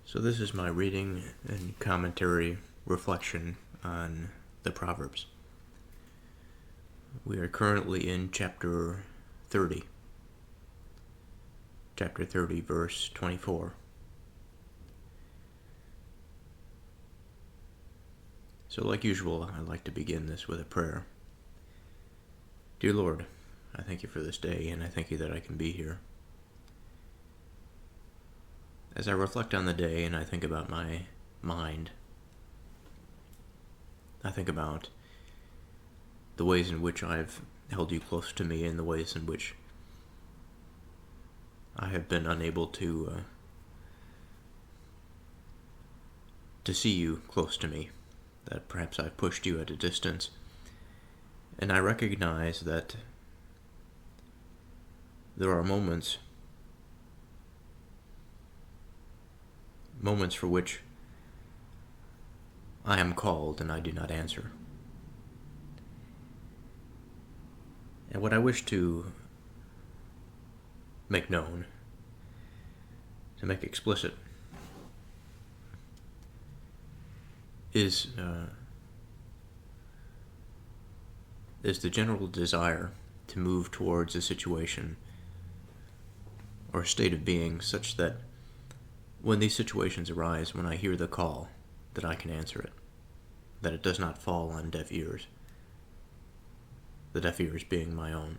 So this is my reading and commentary reflection on the Proverbs. We are currently in chapter 30. Chapter 30, verse 24. So like usual, I'd like to begin this with a prayer. Dear Lord, I thank you for this day, and I thank you that I can be here. As I reflect on the day and I think about my mind, I think about the ways in which I've held you close to me and the ways in which I have been unable to see you close to me, that perhaps I've pushed you at a distance. And I recognize that there are moments for which I am called and I do not answer. And what I wish to make known, to make explicit, is the general desire to move towards a situation or a state of being such that when these situations arise, when I hear the call, that I can answer it, that it does not fall on deaf ears, the deaf ears being my own.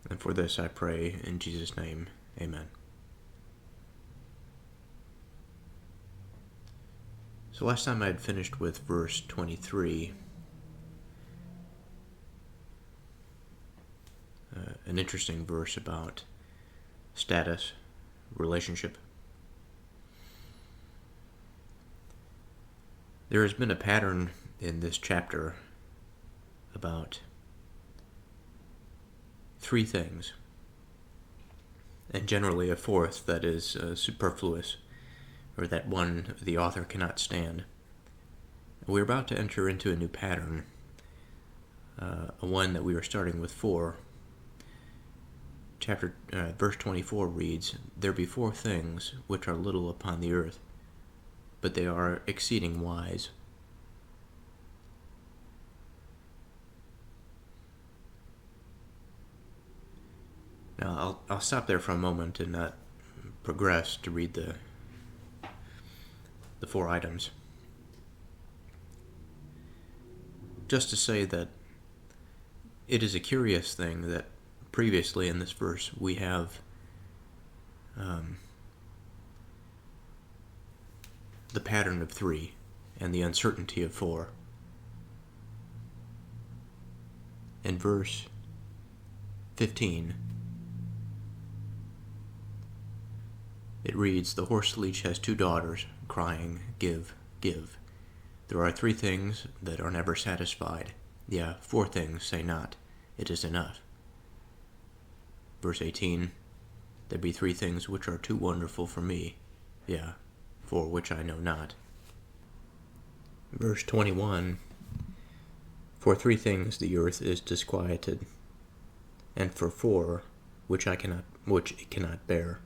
And for this I pray in Jesus' name, amen. So last time I had finished with verse 23, an interesting verse about status, relationship. There has been a pattern in this chapter about three things, and generally a fourth that is superfluous, or that one the author cannot stand. We're about to enter into a new pattern, one that we were starting with 4. Verse 24 reads, "There be 4 things which are little upon the earth, but they are exceeding wise." Now, I'll stop there for a moment and not progress to read the 4 items. Just to say that it is a curious thing that previously in this verse we have the pattern of 3 and the uncertainty of 4. In verse 15, it reads, "The horse leech has 2 daughters, crying, 'Give, give.' There are 3 things that are never satisfied. Yeah, 4 things say not, 'It is enough.' Verse 18, "There be 3 things which are too wonderful for me. Yeah, for which I know not." Verse 21, "For 3 things the earth is disquieted, and for 4 which it cannot bear."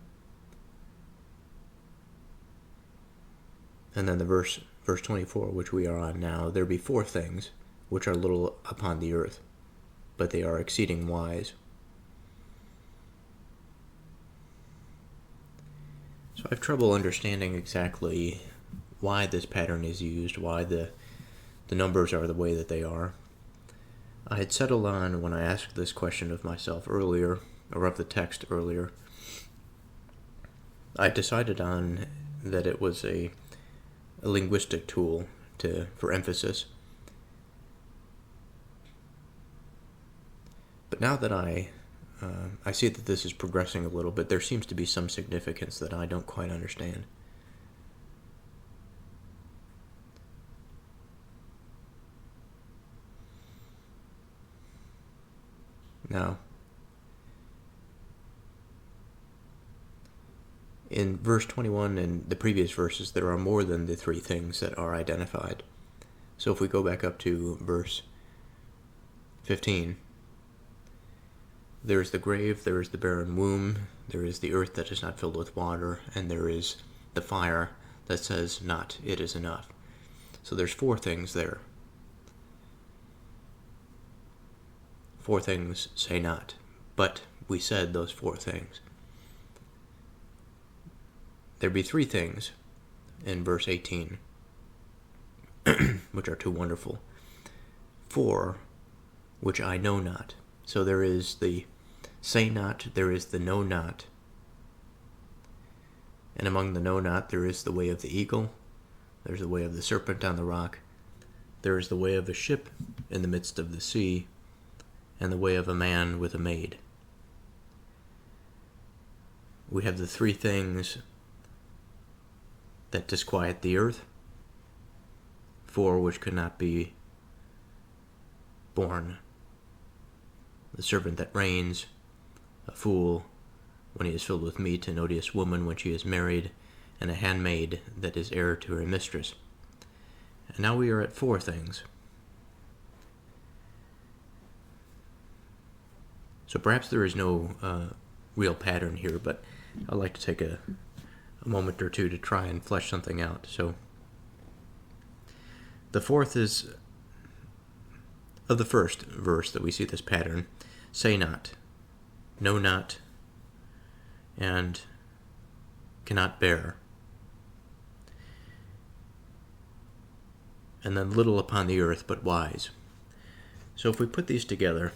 And then the verse 24, which we are on now, "There be 4 things which are little upon the earth, but they are exceeding wise." So I have trouble understanding exactly why this pattern is used, why the numbers are the way that they are. I had settled on, when I asked this question of myself earlier, or of the text earlier, I decided on that it was a linguistic tool for emphasis. But now that I see that this is progressing a little bit, there seems to be some significance that I don't quite understand. Now, in verse 21 and the previous verses, there are more than the 3 things that are identified. So if we go back up to verse 15, there is the grave, there is the barren womb, there is the earth that is not filled with water, and there is the fire that says not, it is enough. So there's 4 things there. 4 things say not. But we said those 4 things. There be 3 things in verse 18, which are too wonderful. 4, which I know not. So there is the say not, there is the know not. And among the know not, there is the way of the eagle, there's the way of the serpent on the rock, there is the way of a ship in the midst of the sea, and the way of a man with a maid. We have the 3 things that disquiet the earth, 4 which could not be born. The servant that reigns, a fool when he is filled with meat, an odious woman when she is married, and a handmaid that is heir to her mistress. And now we are at 4 things. So perhaps there is no real pattern here, but I'd like to take a moment or two to try and flesh something out. So the 4th is of the first verse that we see this pattern: say not, know not, and cannot bear. And then little upon the earth, but wise. So if we put these together,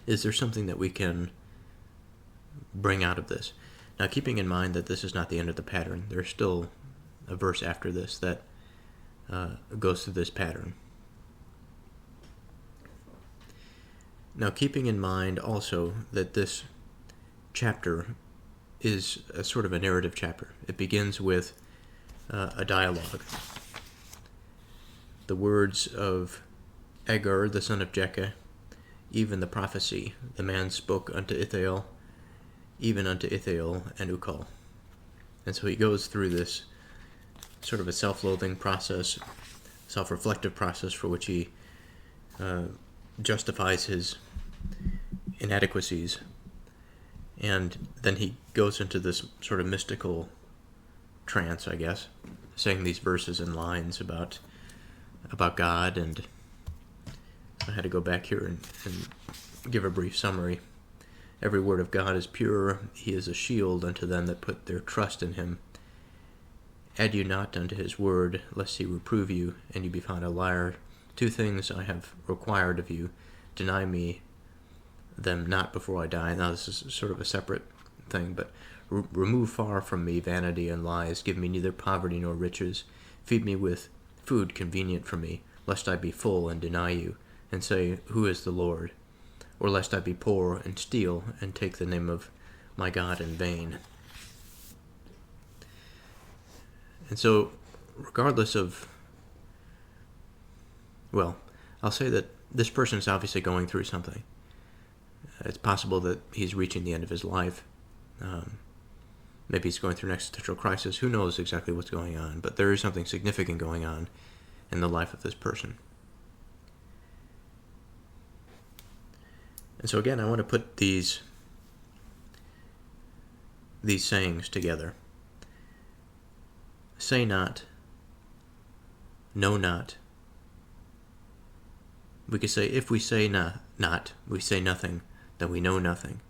is there something that we can bring out of this? Now, keeping in mind that this is not the end of the pattern, there's still a verse after this that goes through this pattern. Now, keeping in mind also that this chapter is a sort of a narrative chapter. It begins with a dialogue. The words of Agur, the son of Jekeh, even the prophecy, the man spoke unto Ithael, even unto Ithael and Ukal. And so he goes through this sort of a self-loathing process, self-reflective process for which he justifies his inadequacies. And then he goes into this sort of mystical trance, I guess, saying these verses and lines about God. And I had to go back here and give a brief summary. Every word of God is pure. He is a shield unto them that put their trust in him. Add you not unto his word, lest he reprove you, and you be found a liar. 2 things I have required of you. Deny me them not before I die. Now this is sort of a separate thing, but remove far from me vanity and lies. Give me neither poverty nor riches. Feed me with food convenient for me, lest I be full and deny you, and say, who is the Lord? Or lest I be poor and steal and take the name of my God in vain. And so, regardless of, well, I'll say that this person is obviously going through something. It's possible that he's reaching the end of his life. Maybe he's going through an existential crisis. Who knows exactly what's going on? But there is something significant going on in the life of this person. And so again, I want to put these sayings together. Say not, know not. We could say, if we say not, we say nothing, then we know nothing.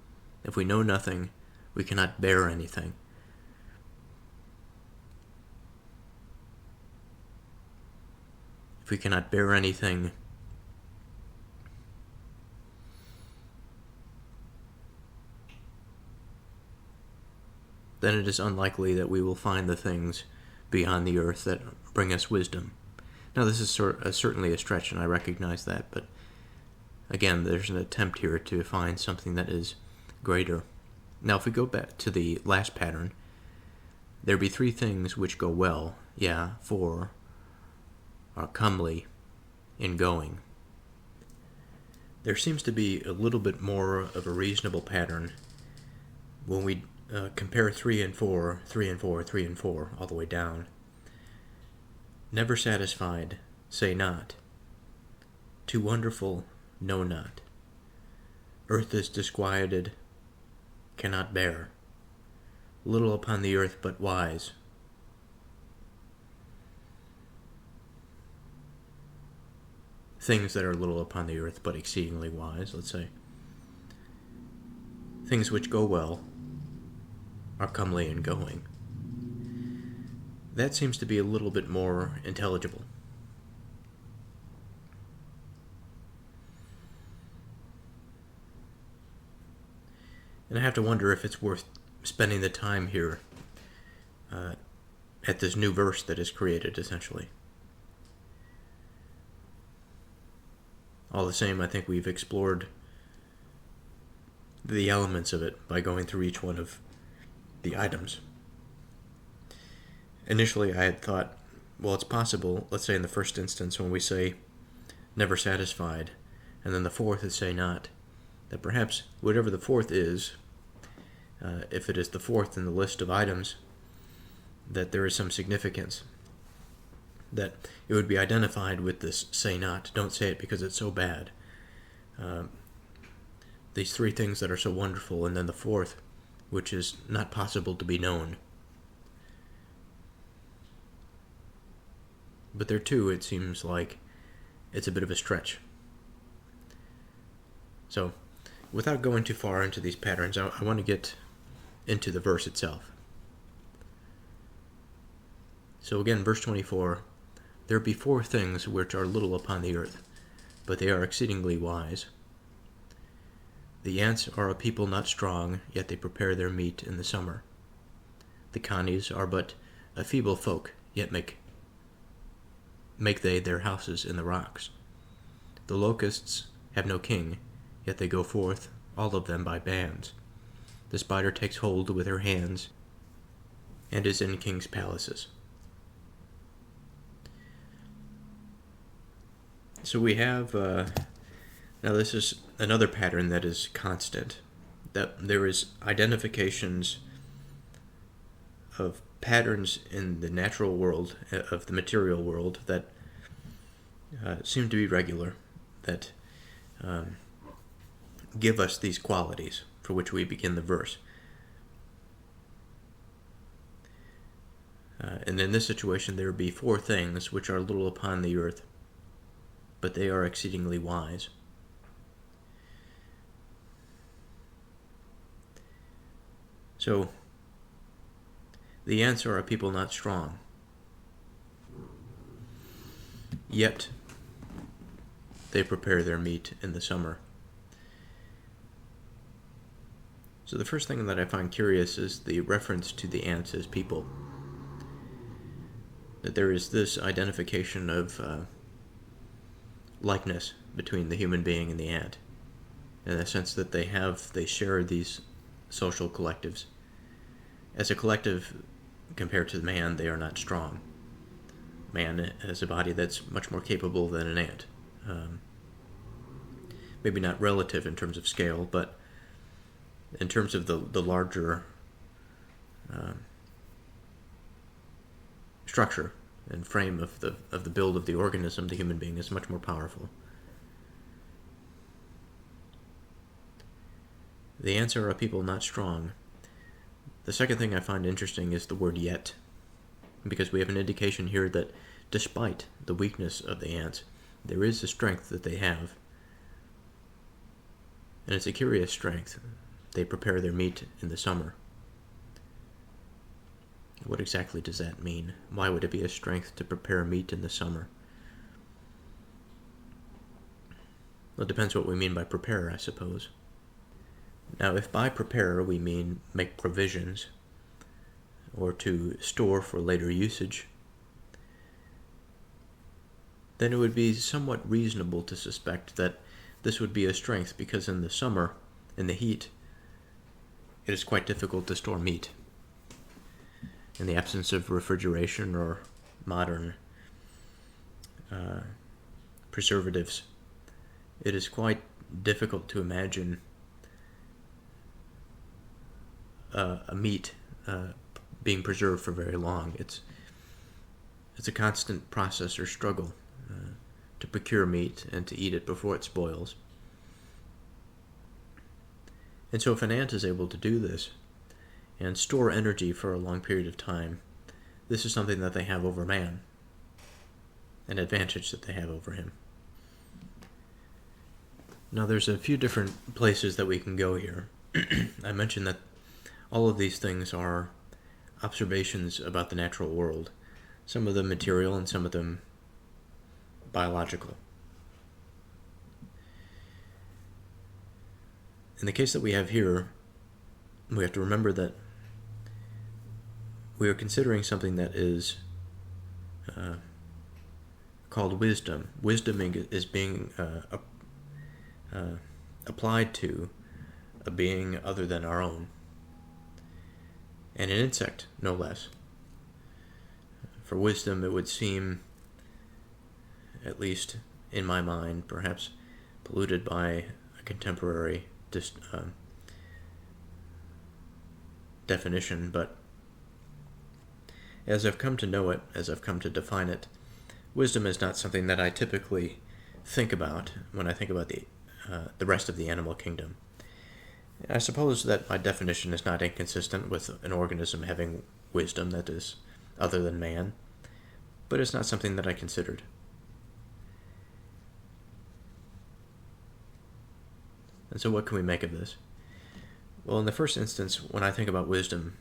If we know nothing, we cannot bear anything. If we cannot bear anything, then it is unlikely that we will find the things beyond the earth that bring us wisdom. Now, this is certainly a stretch, and I recognize that, but again, there's an attempt here to find something that is greater. Now, if we go back to the last pattern, there be 3 things which go well, 4 are comely in going. There seems to be a little bit more of a reasonable pattern when we compare 3 and 4, 3 and 4, 3 and 4, all the way down. Never satisfied, say not. Too wonderful, know not. Earth is disquieted, cannot bear. Little upon the earth but wise. Things that are little upon the earth but exceedingly wise, let's say. Things which go well are comely in going. That seems to be a little bit more intelligible. And I have to wonder if it's worth spending the time here at this new verse that is created, essentially. All the same, I think we've explored the elements of it by going through each one of the items. Initially, I had thought, well, it's possible, let's say in the first instance when we say never satisfied, and then the fourth is say not, that perhaps whatever the fourth is, if it is the fourth in the list of items, that there is some significance. That it would be identified with this say not, don't say it because it's so bad. These three things that are so wonderful, and then the fourth, which is not possible to be known. But there too, it seems like it's a bit of a stretch. So, without going too far into these patterns, I want to get into the verse itself. So again, verse 24, there be four things which are little upon the earth, but they are exceedingly wise. The ants are a people not strong, yet they prepare their meat in the summer. The conies are but a feeble folk, yet make they their houses in the rocks. The locusts have no king, yet they go forth, all of them by bands. The spider takes hold with her hands, and is in kings' palaces. So we have, now this is another pattern that is constant, that there is identifications of patterns in the natural world, of the material world, that seem to be regular, that give us these qualities for which we begin the verse. And in this situation, there be four things which are little upon the earth, but they are exceedingly wise. So, the ants are a people not strong, yet they prepare their meat in the summer. So the first thing that I find curious is the reference to the ants as people. That there is this identification of likeness between the human being and the ant, in the sense that they share these social collectives. As a collective, compared to man, they are not strong. Man has a body that's much more capable than an ant. Maybe not relative in terms of scale, but in terms of the larger structure and frame of the build of the organism, the human being is much more powerful. The ants are a people not strong. The second thing I find interesting is the word yet, because we have an indication here that despite the weakness of the ants, there is a strength that they have. And it's a curious strength. They prepare their meat in the summer. What exactly does that mean? Why would it be a strength to prepare meat in the summer? Well, it depends what we mean by prepare, I suppose. Now, if by prepare we mean make provisions, or to store for later usage, then it would be somewhat reasonable to suspect that this would be a strength, because in the summer, in the heat, it is quite difficult to store meat. In the absence of refrigeration or modern preservatives, it is quite difficult to imagine a meat being preserved for very long. It's a constant process or struggle to procure meat and to eat it before it spoils. And so if an ant is able to do this and store energy for a long period of time, this is something that they have over man, an advantage that they have over him. Now there's a few different places that we can go here. I mentioned that all of these things are observations about the natural world, some of them material and some of them biological. In the case that we have here, we have to remember that we are considering something that is called wisdom. Wisdom is being applied to a being other than our own, and an insect, no less. For wisdom, it would seem, at least in my mind, perhaps polluted by a contemporary definition, but as I've come to know it, as I've come to define it, wisdom is not something that I typically think about when I think about the rest of the animal kingdom. I suppose that my definition is not inconsistent with an organism having wisdom that is other than man, but it's not something that I considered. And so what can we make of this? Well, in the first instance, when I think about wisdom,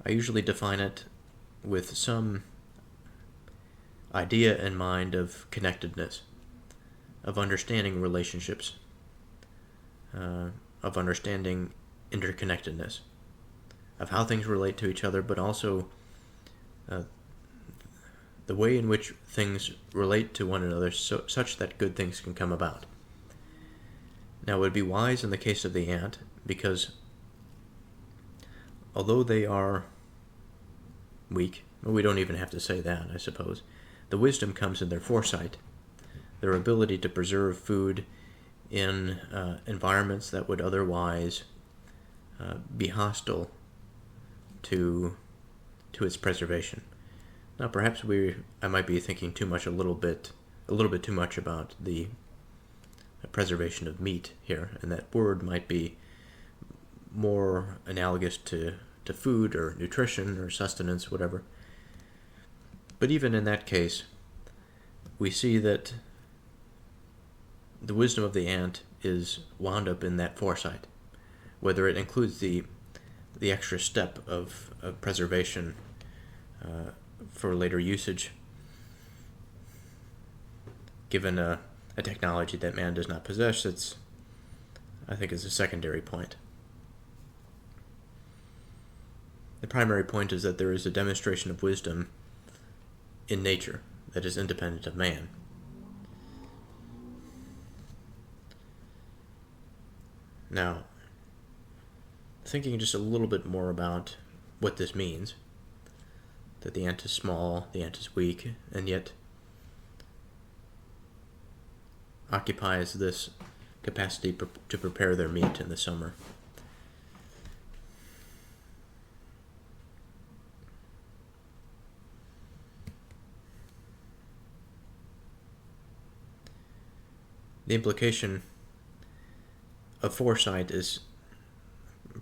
I usually define it with some idea in mind of connectedness, of understanding relationships, of understanding interconnectedness, of how things relate to each other, but also the way in which things relate to one another such that good things can come about. Now, it would be wise in the case of the ant, because although they are weak, well, we don't even have to say that, I suppose, the wisdom comes in their foresight, their ability to preserve food in environments that would otherwise be hostile to its preservation. Now, perhaps I might be thinking a little bit too much about the preservation of meat here, and that word might be more analogous to food or nutrition or sustenance, whatever. But even in that case, we see that the wisdom of the ant is wound up in that foresight, whether it includes the extra step of preservation for later usage, given a technology that man does not possess. I think is a secondary point. The primary point is that there is a demonstration of wisdom in nature that is independent of man. Now, thinking just a little bit more about what this means, that the ant is small, the ant is weak, and yet occupies this capacity to prepare their meat in the summer. The implication of foresight is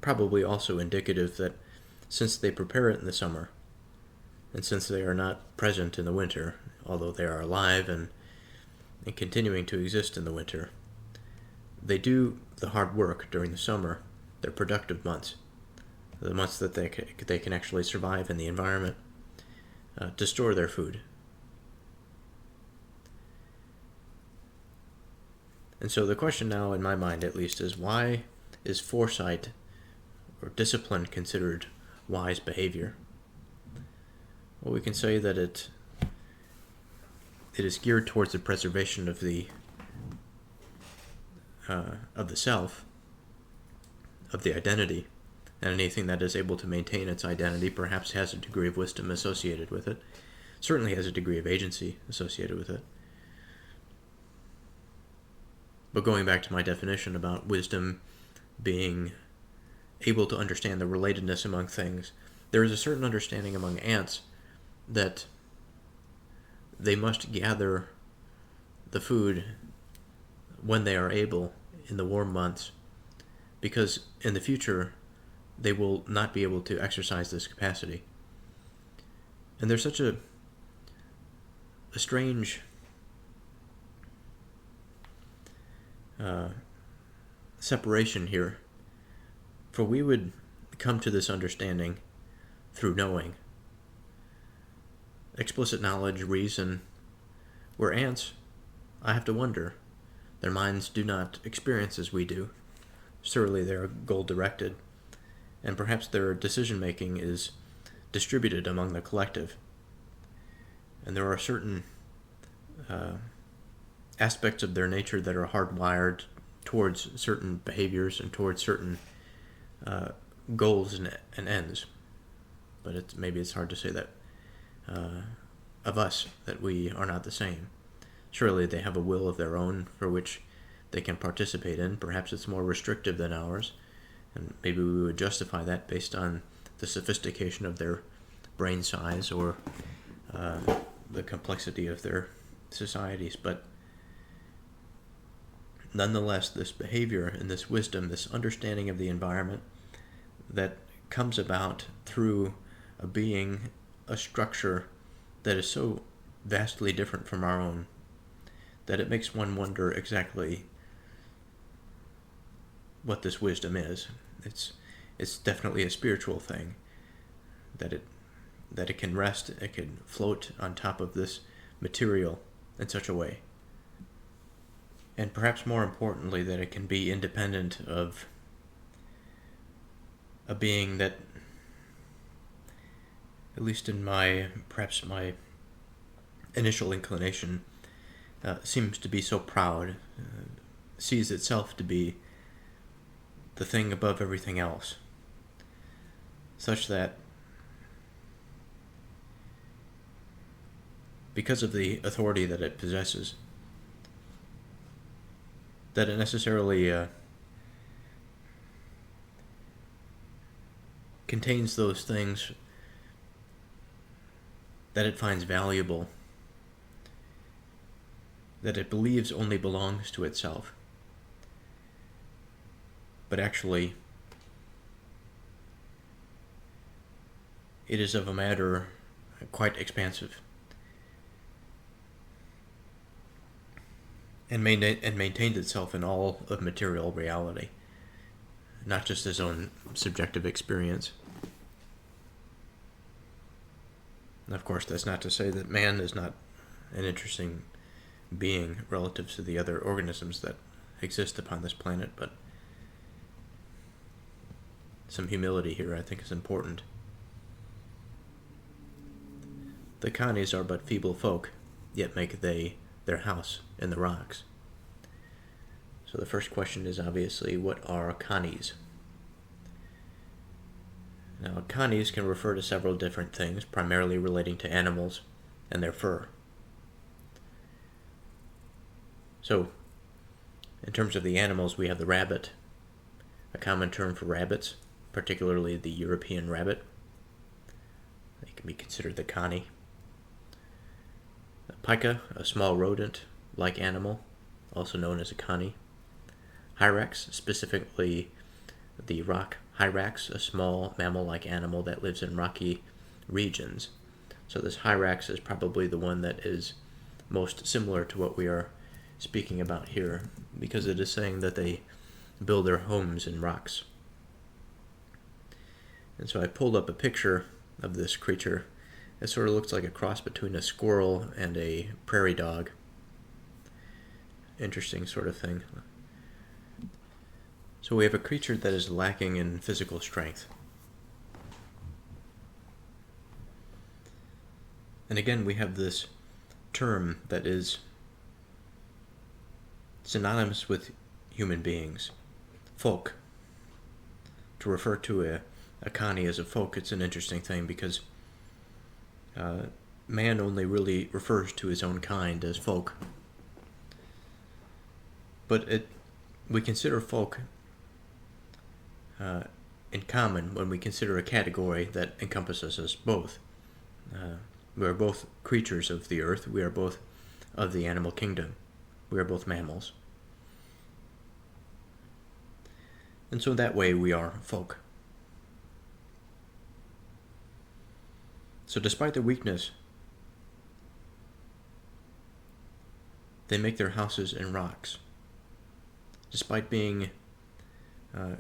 probably also indicative that since they prepare it in the summer, and since they are not present in the winter, although they are alive and continuing to exist in the winter, they do the hard work during the summer, their productive months, the months that they can actually survive in the environment, to store their food. And so the question now, in my mind at least, is why is foresight or discipline considered wise behavior? Well, we can say that it is geared towards the preservation of the self, of the identity, and anything that is able to maintain its identity perhaps has a degree of wisdom associated with it, certainly has a degree of agency associated with it. But going back to my definition about wisdom being able to understand the relatedness among things, there is a certain understanding among ants that they must gather the food when they are able in the warm months, because in the future they will not be able to exercise this capacity. And there's such a strange separation here, for we would come to this understanding through knowing. Explicit knowledge, reason, where ants, I have to wonder, their minds do not experience as we do. Certainly they are goal-directed, and perhaps their decision-making is distributed among the collective. And there are certain aspects of their nature that are hardwired towards certain behaviors and towards certain goals and ends. But maybe it's hard to say that of us, that we are not the same. Surely they have a will of their own for which they can participate in. Perhaps it's more restrictive than ours, and maybe we would justify that based on the sophistication of their brain size or the complexity of their societies. But nonetheless, this behavior and this wisdom, this understanding of the environment that comes about through a being, a structure that is so vastly different from our own, that it makes one wonder exactly what this wisdom is. It's definitely a spiritual thing, that it can rest, it can float on top of this material in such a way. And perhaps more importantly, that it can be independent of a being that, at least in my initial inclination, seems to be so proud, sees itself to be the thing above everything else, such that because of the authority that it possesses, that it necessarily contains those things that it finds valuable, that it believes only belongs to itself, but actually it is of a matter quite expansive, and maintains itself in all of material reality, not just his own subjective experience. And of course, that's not to say that man is not an interesting being relative to the other organisms that exist upon this planet, but some humility here I think is important. The Kanis are but feeble folk, yet make they their house in the rocks. So the first question is obviously, what are Kanis? Now, Kanis can refer to several different things, primarily relating to animals and their fur. So, in terms of the animals, we have the rabbit, a common term for rabbits, particularly the European rabbit. They can be considered the Kani. Pika, a small rodent-like animal, also known as a Kani. Hyrax, specifically the rock hyrax, a small mammal-like animal that lives in rocky regions. So this hyrax is probably the one that is most similar to what we are speaking about here, because it is saying that they build their homes in rocks. And so I pulled up a picture of this creature. It sort of looks like a cross between a squirrel and a prairie dog. Interesting sort of thing. So we have a creature that is lacking in physical strength. And again, we have this term that is synonymous with human beings, folk. To refer to a Kani as a folk, it's an interesting thing, because man only really refers to his own kind as folk. But we consider folk in common when we consider a category that encompasses us both. We are both creatures of the earth. We are both of the animal kingdom. We are both mammals. And so that way we are folk. So despite their weakness, they make their houses in rocks. Despite being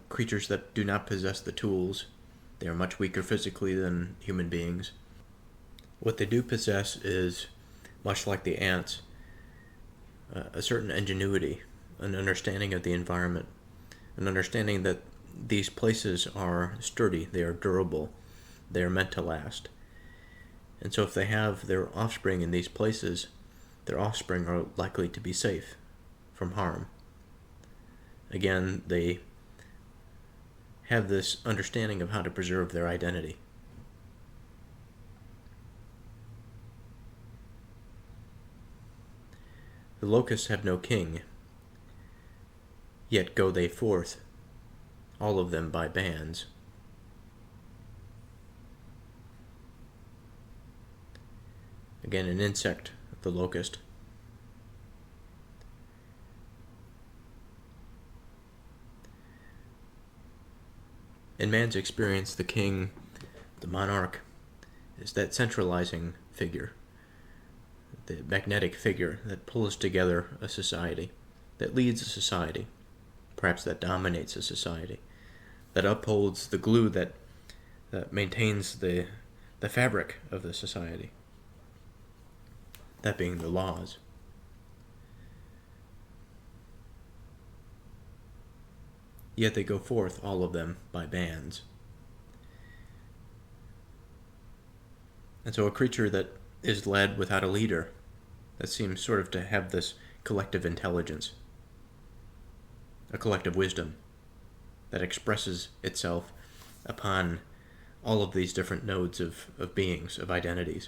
creatures that do not possess the tools, they are much weaker physically than human beings. What they do possess is, much like the ants, a certain ingenuity, an understanding of the environment, an understanding that these places are sturdy, they are durable, they are meant to last. And so if they have their offspring in these places, their offspring are likely to be safe from harm. Again, they have this understanding of how to preserve their identity. The locusts have no king, yet go they forth, all of them by bands. Again, an insect, the locust. In man's experience, the king, the monarch, is that centralizing figure, the magnetic figure that pulls together a society, that leads a society, perhaps that dominates a society, that upholds the glue that maintains the fabric of the society, that being the laws. Yet they go forth, all of them, by bands. And so a creature that is led without a leader, that seems sort of to have this collective intelligence, a collective wisdom that expresses itself upon all of these different nodes of beings, of identities.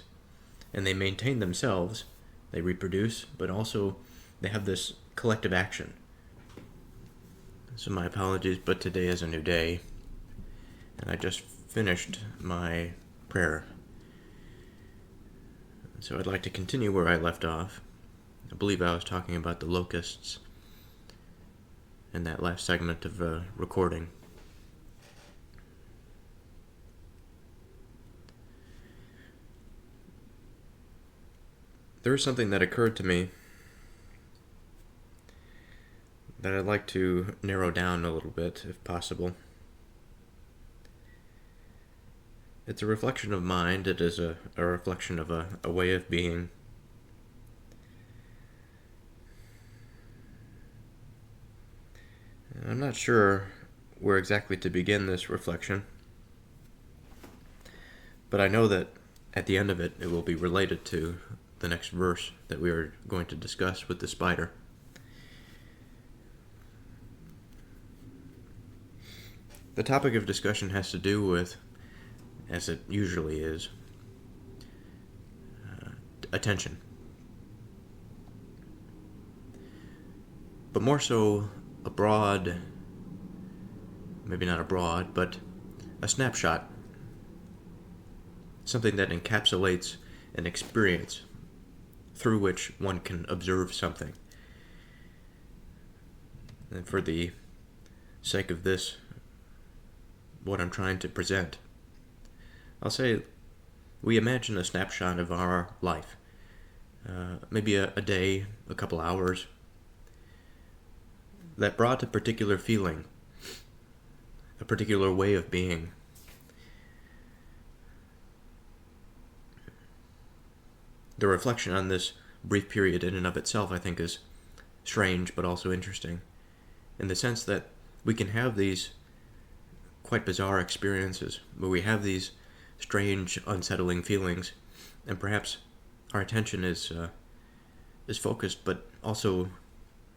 And they maintain themselves, they reproduce, but also they have this collective action. So my apologies, but today is a new day, and I just finished my prayer. So I'd like to continue where I left off. I believe I was talking about the locusts in that last segment of recording. There is something that occurred to me that I'd like to narrow down a little bit, if possible. It's a reflection of mind. It is a reflection of a way of being. And I'm not sure where exactly to begin this reflection, but I know that at the end of it, it will be related to the next verse that we are going to discuss with the spider. The topic of discussion has to do with, as it usually is, attention. But more so a broad, maybe not a broad, but a snapshot. Something that encapsulates an experience through which one can observe something. And for the sake of this, what I'm trying to present, I'll say we imagine a snapshot of our life, maybe a day, a couple hours, that brought a particular feeling, a particular way of being. The reflection on this brief period in and of itself, I think, is strange but also interesting, in the sense that we can have these quite bizarre experiences where we have these strange, unsettling feelings, and perhaps our attention is focused, but also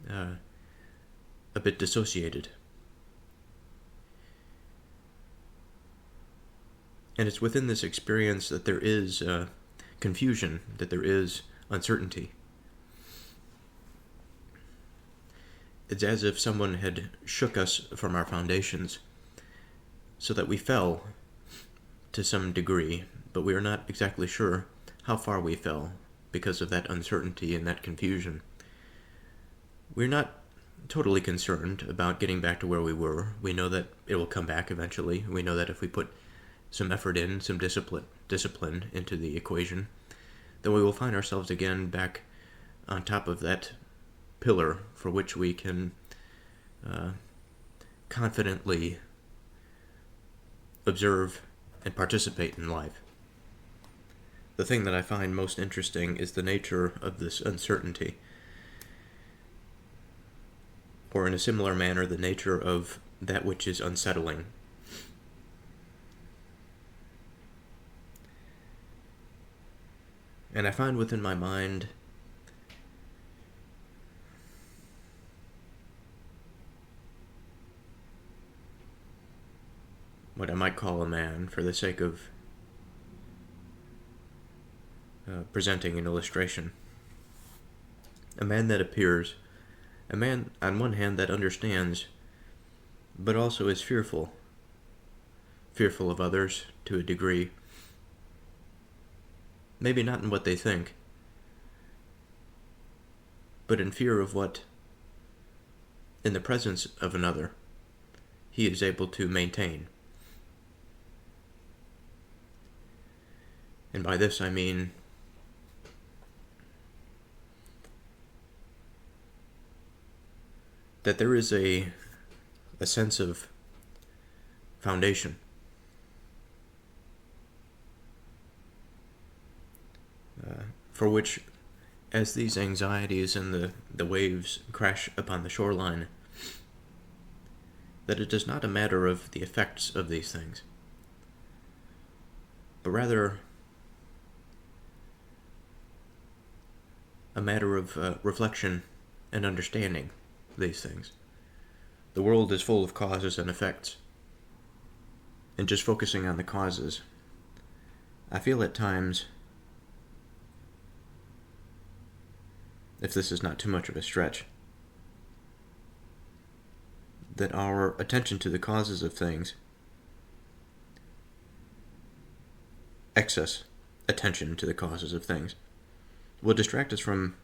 a bit dissociated. And it's within this experience that there is confusion, that there is uncertainty. It's as if someone had shook us from our foundations, so that we fell to some degree, but we are not exactly sure how far we fell because of that uncertainty and that confusion. We're not totally concerned about getting back to where we were. We know that it will come back eventually. We know that if we put some effort in, some discipline into the equation, then we will find ourselves again back on top of that pillar for which we can confidently observe and participate in life. The thing that I find most interesting is the nature of this uncertainty, or in a similar manner, the nature of that which is unsettling. And I find within my mind what I might call a man, for the sake of presenting an illustration. A man that appears, a man on one hand that understands, but also is fearful of others to a degree. Maybe not in what they think, but in fear of what, in the presence of another, he is able to maintain. And by this I mean that there is a sense of foundation. For which, as these anxieties and the waves crash upon the shoreline, that it is not a matter of the effects of these things, but rather a matter of reflection and understanding these things. The world is full of causes and effects, and just focusing on the causes, I feel at times, if this is not too much of a stretch, that our attention to the causes of things, excess attention to the causes of things, will distract us from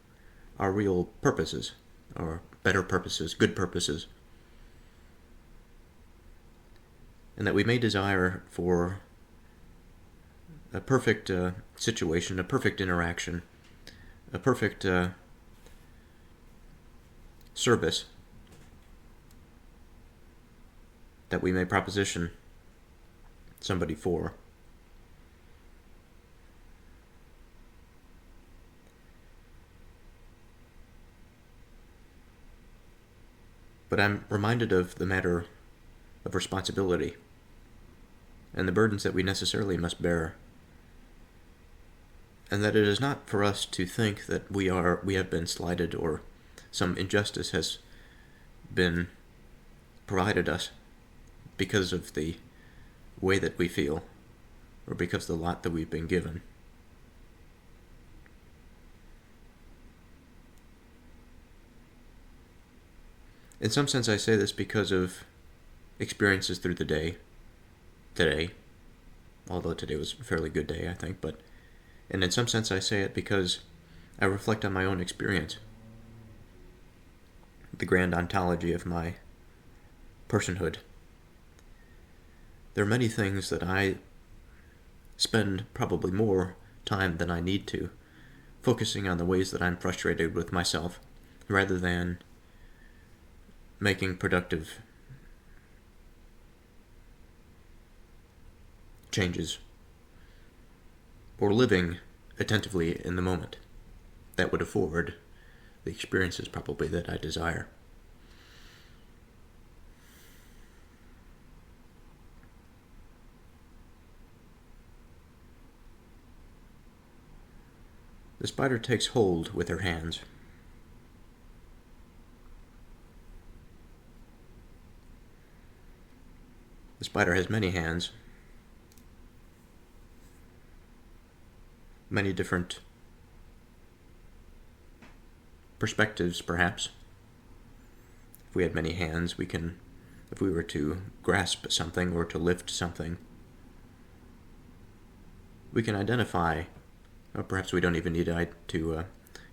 our real purposes, or better purposes, good purposes. And that we may desire for a perfect situation, a perfect interaction, a perfect service that we may proposition somebody for. But I'm reminded of the matter of responsibility and the burdens that we necessarily must bear, and that it is not for us to think that we have been slighted or some injustice has been provided us because of the way that we feel or because of the lot that we've been given. In some sense, I say this because of experiences through the day, today, although today was a fairly good day, I think, and in some sense I say it because I reflect on my own experience, the grand ontology of my personhood. There are many things that I spend probably more time than I need to focusing on the ways that I'm frustrated with myself rather than making productive changes or living attentively in the moment that would afford the experiences probably that I desire. The spider takes hold with her hands. The spider has many hands, many different perspectives, perhaps. If we had many hands, if we were to grasp something or to lift something, we can identify, or perhaps we don't even need to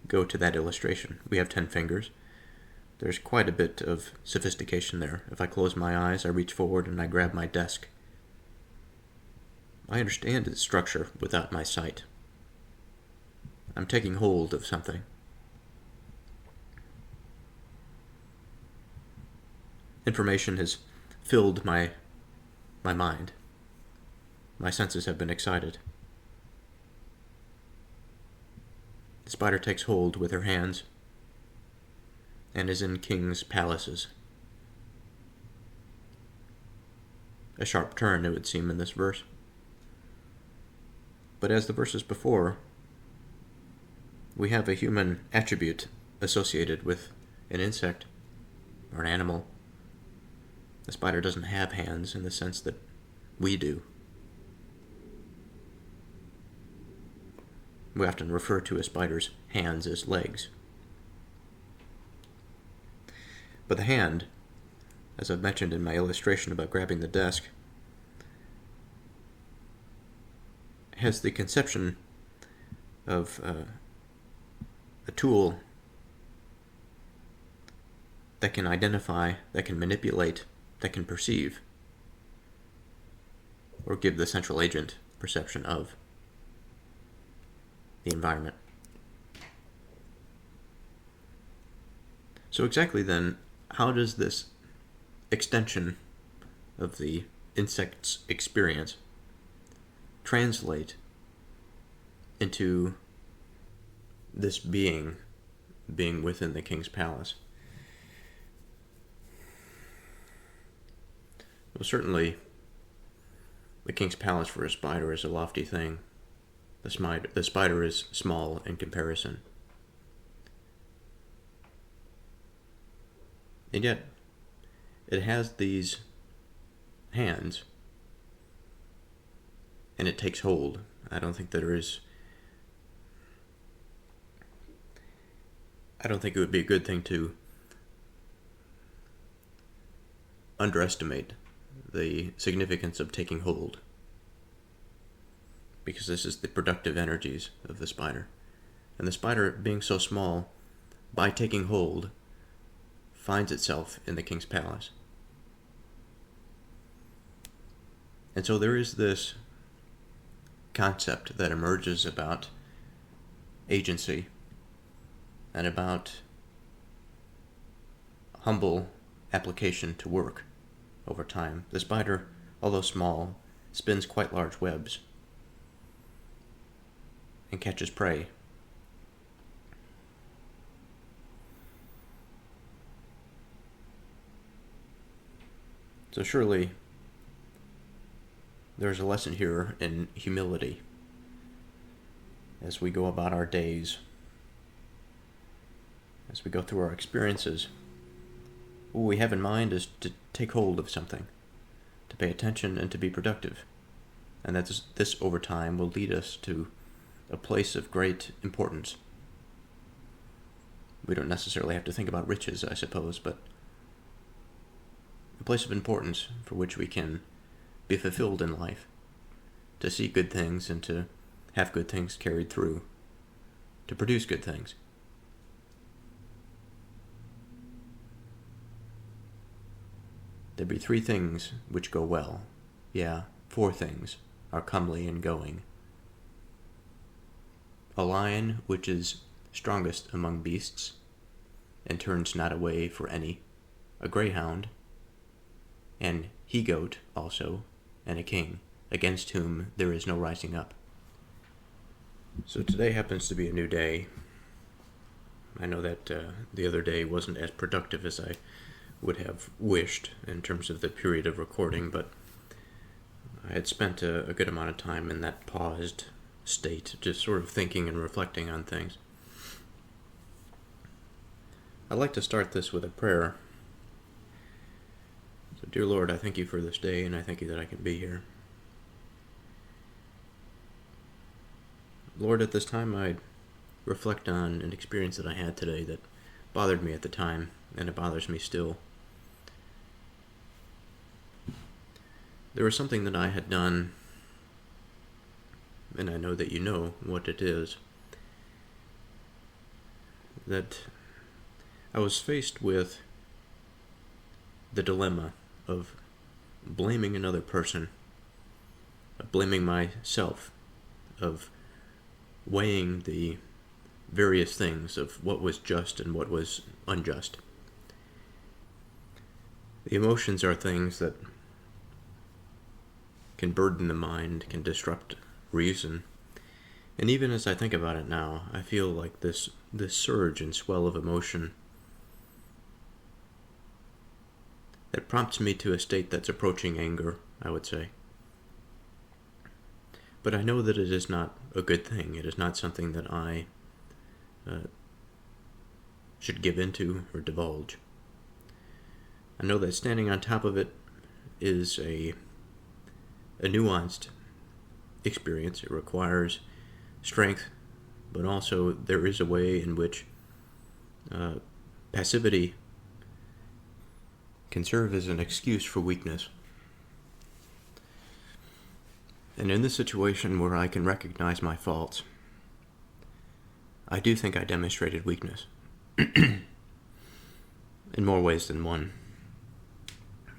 go to that illustration. We have 10 fingers. There's quite a bit of sophistication there. If I close my eyes, I reach forward and I grab my desk. I understand its structure without my sight. I'm taking hold of something. Information has filled my mind. My senses have been excited. The spider takes hold with her hands and is in kings' palaces. A sharp turn, it would seem, in this verse. But as the verses before, we have a human attribute associated with an insect or an animal. The spider doesn't have hands in the sense that we do. We often refer to a spider's hands as legs. But the hand, as I've mentioned in my illustration about grabbing the desk, has the conception of a tool that can identify, that can manipulate, that can perceive, or give the central agent perception of the environment. So exactly then, how does this extension of the insect's experience translate into this being within the king's palace? Well, certainly, the king's palace for a spider is a lofty thing. The spider is small in comparison. And yet, it has these hands, and it takes hold. I don't think it would be a good thing to underestimate the significance of taking hold, because this is the productive energies of the spider. And the spider, being so small, by taking hold, finds itself in the king's palace. And so there is this concept that emerges about agency and about humble application to work over time. The spider, although small, spins quite large webs and catches prey. So surely there's a lesson here in humility as we go about our days, as we go through our experiences. What we have in mind is to take hold of something, to pay attention and to be productive. And that this over time will lead us to a place of great importance. We don't necessarily have to think about riches, I suppose, but a place of importance for which we can be fulfilled in life, to see good things and to have good things carried through, to produce good things. There be 3 things which go well, 4 things are comely and going. A lion which is strongest among beasts, and turns not away for any, a greyhound, an he-goat also, and a king, against whom there is no rising up. So today happens to be a new day. I know that the other day wasn't as productive as I would have wished in terms of the period of recording, but I had spent a good amount of time in that paused state, just sort of thinking and reflecting on things. I'd like to start this with a prayer. So, dear Lord, I thank you for this day, and I thank you that I can be here. Lord, at this time I reflect on an experience that I had today that bothered me at the time, and it bothers me still. There was something that I had done, and I know that you know what it is, that I was faced with the dilemma of blaming another person, of blaming myself, of weighing the various things of what was just and what was unjust. The emotions are things that can burden the mind, can disrupt reason. And even as I think about it now, I feel like this surge and swell of emotion that prompts me to a state that's approaching anger, I would say. But I know that it is not a good thing. It is not something that I should give into or divulge. I know that standing on top of it is a nuanced experience. It requires strength, but also there is a way in which passivity can serve as an excuse for weakness. And in this situation where I can recognize my faults, I do think I demonstrated weakness in more ways than one.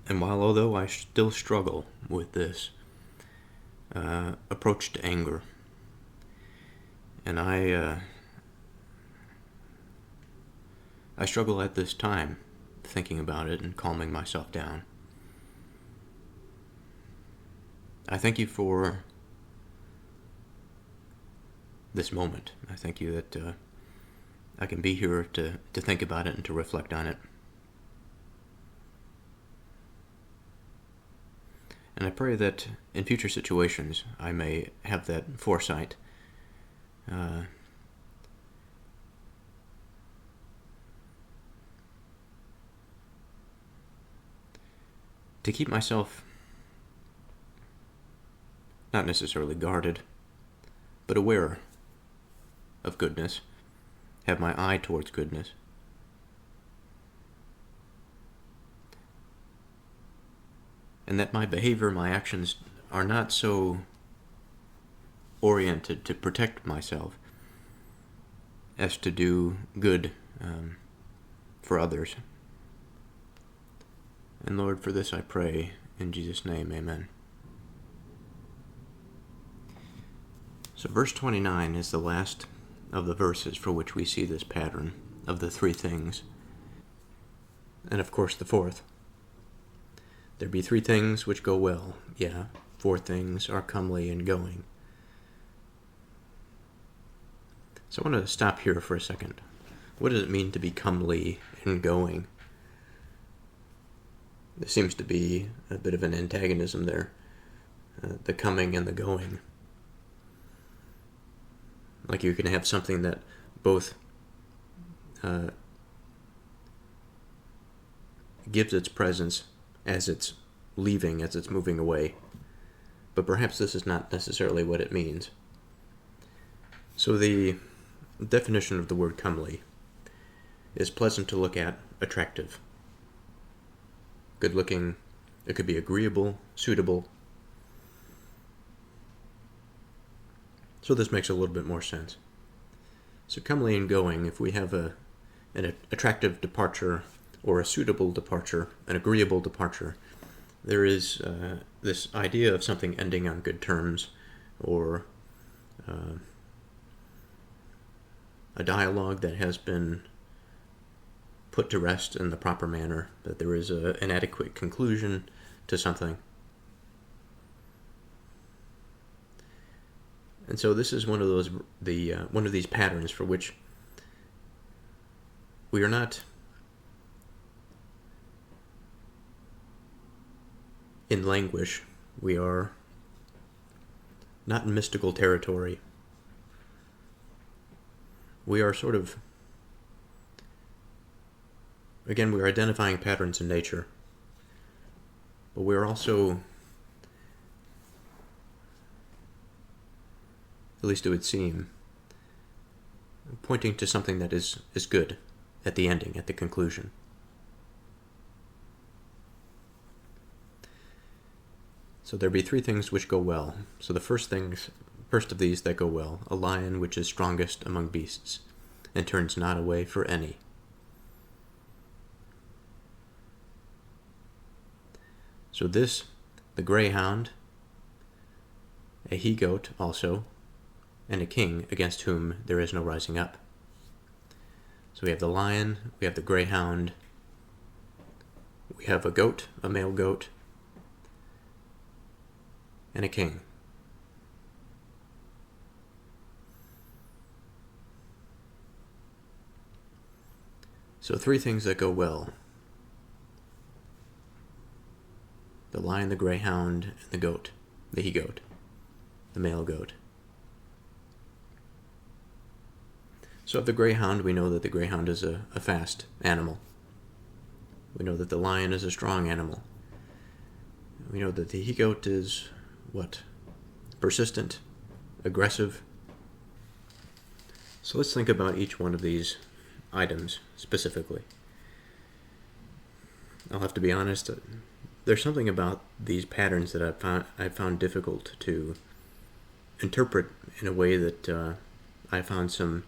And although I still struggle with this approach to anger, and I struggle at this time thinking about it and calming myself down, I thank you for this moment. I thank you that I can be here to think about it and to reflect on it. And I pray that in future situations I may have that foresight to keep myself not necessarily guarded, but aware of goodness, have my eye towards goodness. And that my behavior, my actions are not so oriented to protect myself as to do good for others. And Lord, for this I pray in Jesus' name, amen. So verse 29 is the last of the verses for which we see this pattern of the three things. And of course the fourth. There be three things which go well. Yeah, four things are comely and going. So I want to stop here for a second. What does it mean to be comely and going? There seems to be a bit of an antagonism there. The coming and the going. Like you can have something that both gives its presence as it's leaving, as it's moving away. But perhaps this is not necessarily what it means. So the definition of the word comely is pleasant to look at, attractive, good looking. It could be agreeable, suitable. So this makes a little bit more sense. So comely and going, if we have an attractive departure or a suitable departure, an agreeable departure, there is this idea of something ending on good terms, or a dialogue that has been put to rest in the proper manner, that there is an adequate conclusion to something. And so this is one of those one of these patterns for which we are not in languish. We are not in mystical territory. We are sort of, again, we're identifying patterns in nature, but we're also, at least it would seem, pointing to something that is good at the ending, at the conclusion. So there be three things which go well. So the first of these that go well, a lion which is strongest among beasts, and turns not away for any. So this, the greyhound, a he-goat also, and a king against whom there is no rising up. So we have the lion, we have the greyhound, we have a goat, a male goat, and a king. So three things that go well: the lion, the greyhound, and the goat, the he-goat, the male goat. So of the greyhound, we know that the greyhound is a fast animal. We know that the lion is a strong animal. We know that the he-goat is, persistent, aggressive. So let's think about each one of these items specifically. I'll have to be honest, there's something about these patterns that I've found difficult to interpret in a way that I found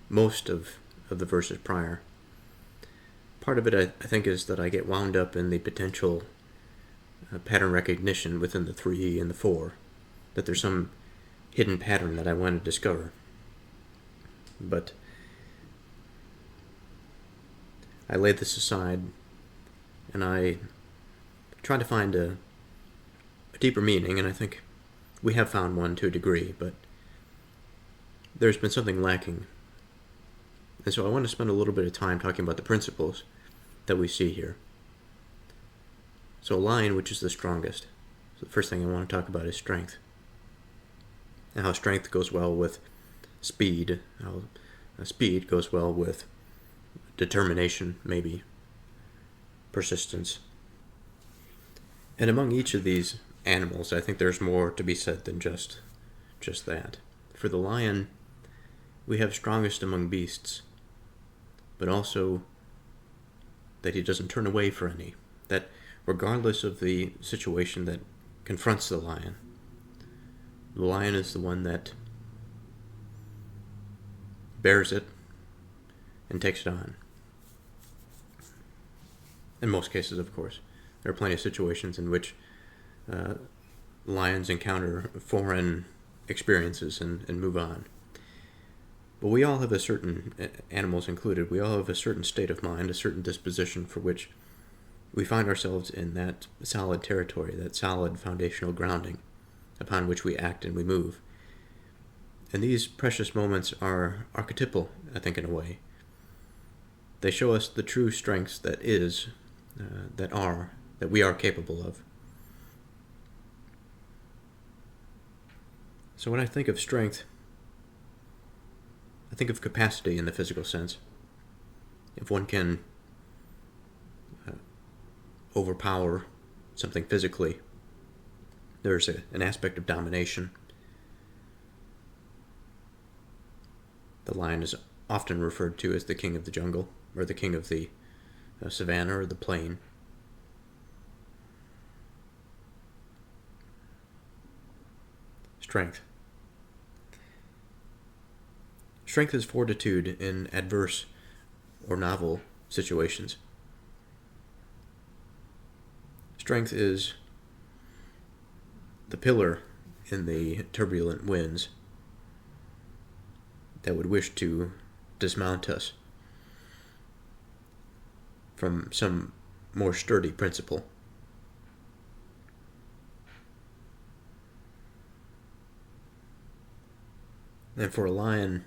most of the verses prior. Part of it, I think, is that I get wound up in the potential pattern recognition within the 3 and the 4, that there's some hidden pattern that I want to discover. But I lay this aside and I try to find a deeper meaning, and I think we have found one to a degree, but there's been something lacking. And so I want to spend a little bit of time talking about the principles that we see here. So a lion, which is the strongest. So the first thing I want to talk about is strength. And how strength goes well with speed. How speed goes well with determination, maybe. Persistence. And among each of these animals, I think there's more to be said than just that. For the lion, we have strongest among beasts, but also that he doesn't turn away for any. That regardless of the situation that confronts the lion is the one that bears it and takes it on. In most cases, of course. There are plenty of situations in which lions encounter foreign experiences and move on. But we all have a certain, animals included, we all have a certain state of mind, a certain disposition for which we find ourselves in that solid territory, that solid foundational grounding upon which we act and we move. And these precious moments are archetypal, I think, in a way. They show us the true strengths that we are capable of. So when I think of strength, I think of capacity in the physical sense. If one can overpower something physically, there's an aspect of domination. The lion is often referred to as the king of the jungle, or the king of the savannah or the plain. Strength. Strength is fortitude in adverse or novel situations. Strength is the pillar in the turbulent winds that would wish to dismount us from some more sturdy principle. And for a lion,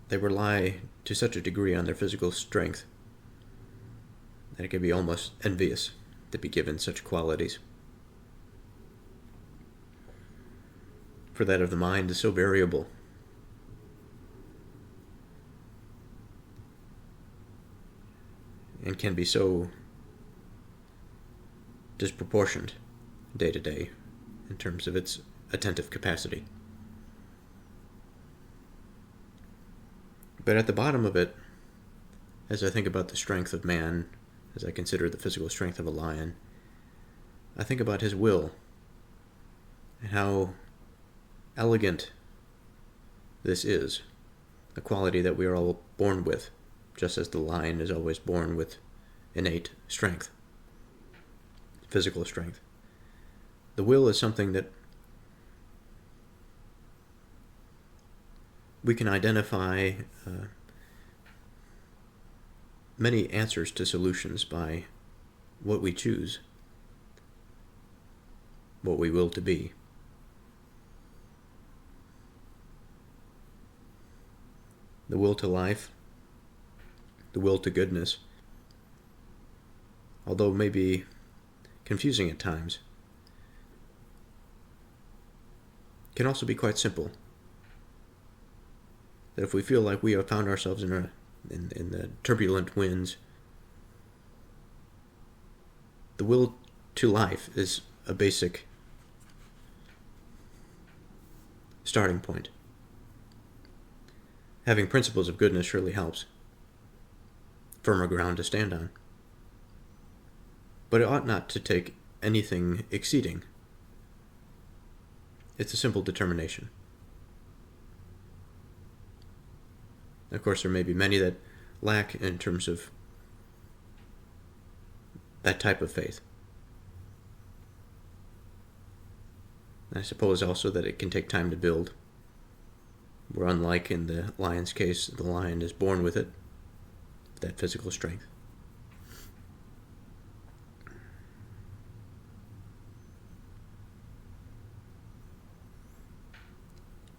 they rely to such a degree on their physical strength that it can be almost envious to be given such qualities. For that of the mind is so variable. And can be so disproportioned day to day in terms of its attentive capacity. But at the bottom of it, as I think about the strength of man, as I consider the physical strength of a lion, I think about his will and how elegant this is, a quality that we are all born with, just as the lion is always born with innate strength. physical strength. The will is something that we can identify many answers to solutions by what we choose, what we will to be. The will to life, the will to goodness, although maybe confusing at times, can also be quite simple. That if we feel like we have found ourselves in the turbulent winds, the will to life is a basic starting point. Having principles of goodness surely helps. Firmer ground to stand on. But it ought not to take anything exceeding. It's a simple determination. Of course, there may be many that lack in terms of that type of faith. I suppose also that it can take time to build. Where unlike in the lion's case, the lion is born with it, that physical strength.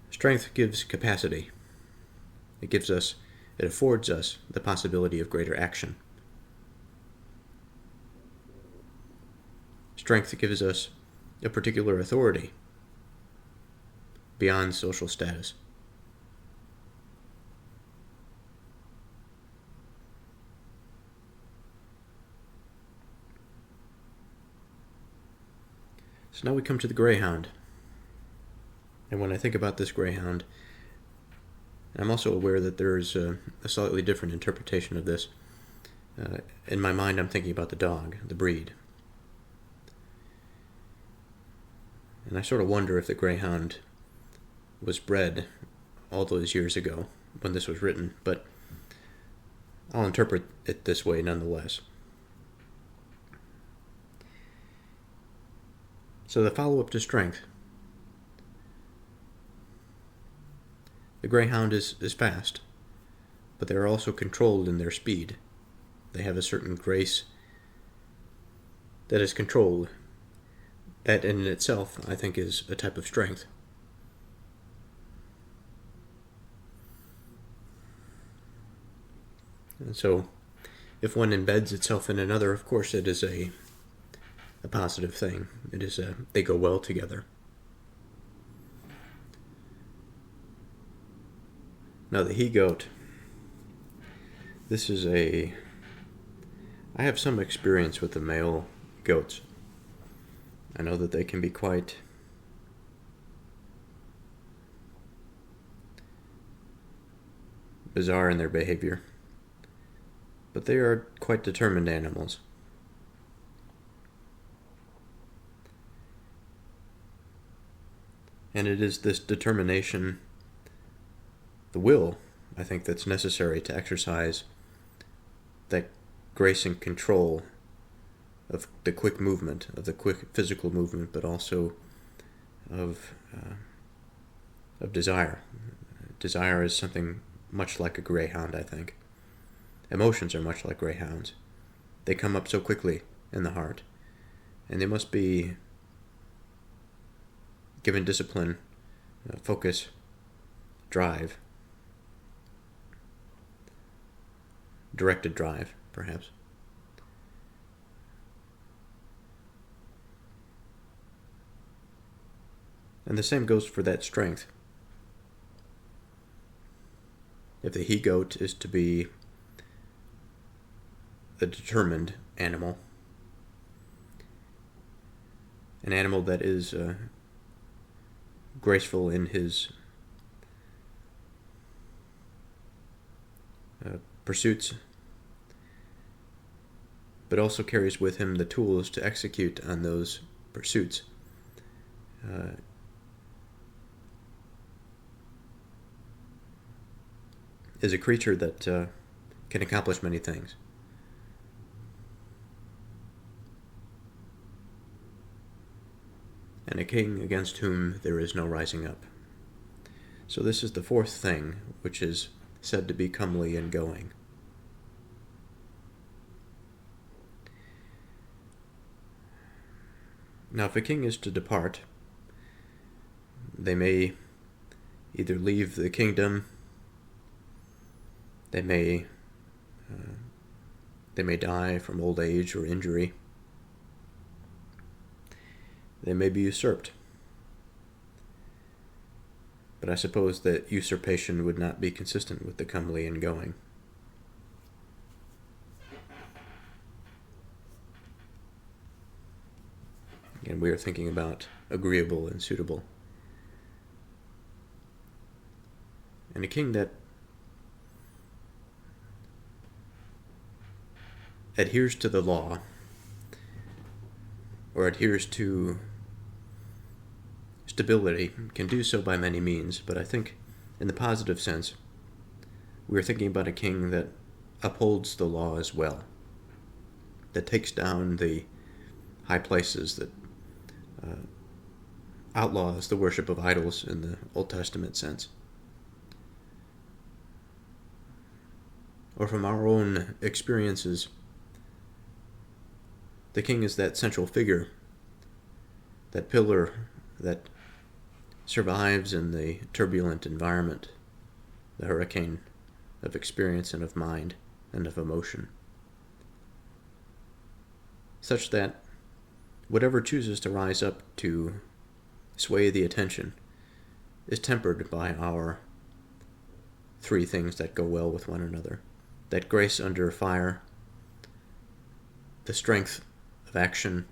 Strength gives capacity. It affords us the possibility of greater action. Strength gives us a particular authority beyond social status. So now we come to the greyhound. And when I think about this greyhound, I'm also aware that there's a slightly different interpretation of this. In my mind, I'm thinking about the dog, the breed. And I sort of wonder if the greyhound was bred all those years ago when this was written, but I'll interpret it this way nonetheless. So the follow-up to strength. The greyhound is fast, but they are also controlled in their speed. They have a certain grace that is controlled. That in itself, I think, is a type of strength. And so, if one embeds itself in another, of course it is a positive thing. They go well together. Now the he-goat, I have some experience with the male goats. I know that they can be quite bizarre in their behavior, but they are quite determined animals. And it is this determination, the will, I think, that's necessary to exercise that grace and control of the quick movement, of the quick physical movement, but also of desire. Desire is something much like a greyhound, I think. Emotions are much like greyhounds. They come up so quickly in the heart, and they must be given discipline, focus, drive, directed drive, perhaps. And the same goes for that strength. If the he-goat is to be the determined animal, an animal that is graceful in his pursuits, but also carries with him the tools to execute on those pursuits. Is a creature that can accomplish many things. and a king against whom there is no rising up. So this is the fourth thing, which is said to be comely and going. Now, if a king is to depart, they may either leave the kingdom, they may die from old age or injury, they may be usurped. But I suppose that usurpation would not be consistent with the comely and going. Again, we are thinking about agreeable and suitable. And a king that adheres to the law, or adheres to stability, can do so by many means, but I think in the positive sense, we're thinking about a king that upholds the law as well, that takes down the high places, that outlaws the worship of idols in the Old Testament sense. Or from our own experiences, the king is that central figure, that pillar that survives in the turbulent environment, the hurricane of experience and of mind and of emotion, such that whatever chooses to rise up to sway the attention is tempered by our three things that go well with one another: that grace under fire, the strength of action,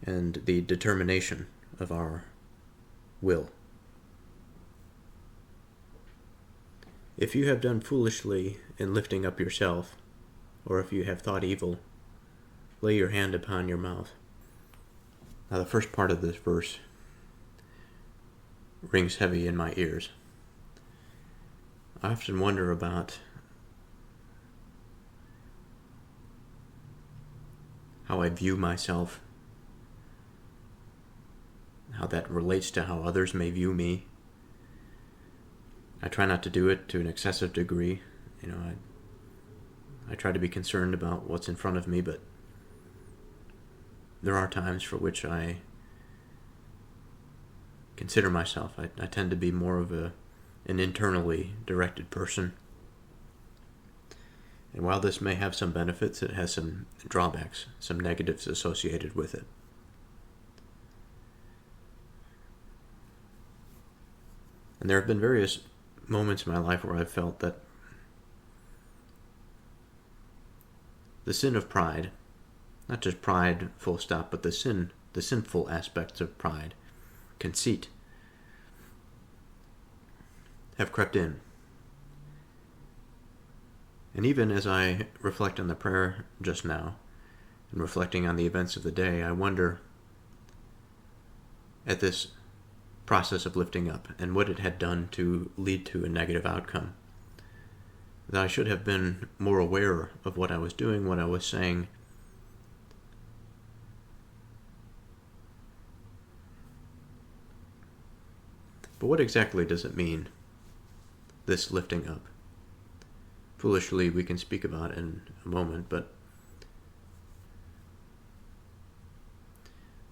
and the determination of our will. If you have done foolishly in lifting up yourself, or if you have thought evil, lay your hand upon your mouth. Now, the first part of this verse rings heavy in my ears. I often wonder about how I view myself, how that relates to how others may view me. I try not to do it to an excessive degree. I try to be concerned about what's in front of me, but there are times for which I consider myself. I tend to be more of an internally directed person. And while this may have some benefits, it has some drawbacks, some negatives associated with it. And there have been various moments in my life where I've felt that the sin of pride, not just pride full stop, but the sinful aspects of pride, conceit, have crept in. And even as I reflect on the prayer just now, and reflecting on the events of the day, I wonder at this process of lifting up and what it had done to lead to a negative outcome. That I should have been more aware of what I was doing, what I was saying. But what exactly does it mean, this lifting up? Foolishly, we can speak about it in a moment, but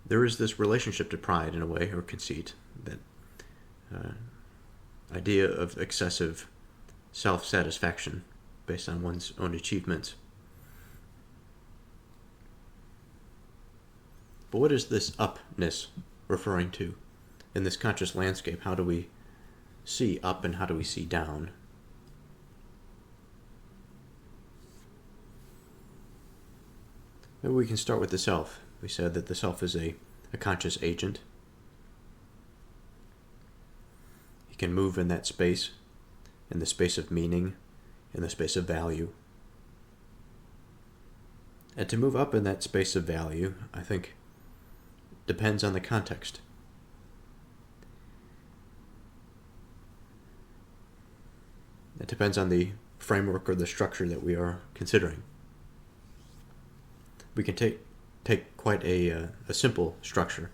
there is this relationship to pride in a way, or conceit, that idea of excessive self-satisfaction based on one's own achievements. But what is this upness referring to in this conscious landscape? How do we see up and how do we see down? Maybe we can start with the self. We said that the self is a conscious agent. He can move in that space, in the space of meaning, in the space of value. And to move up in that space of value, I think, depends on the context. It depends on the framework or the structure that we are considering. We can take quite a simple structure.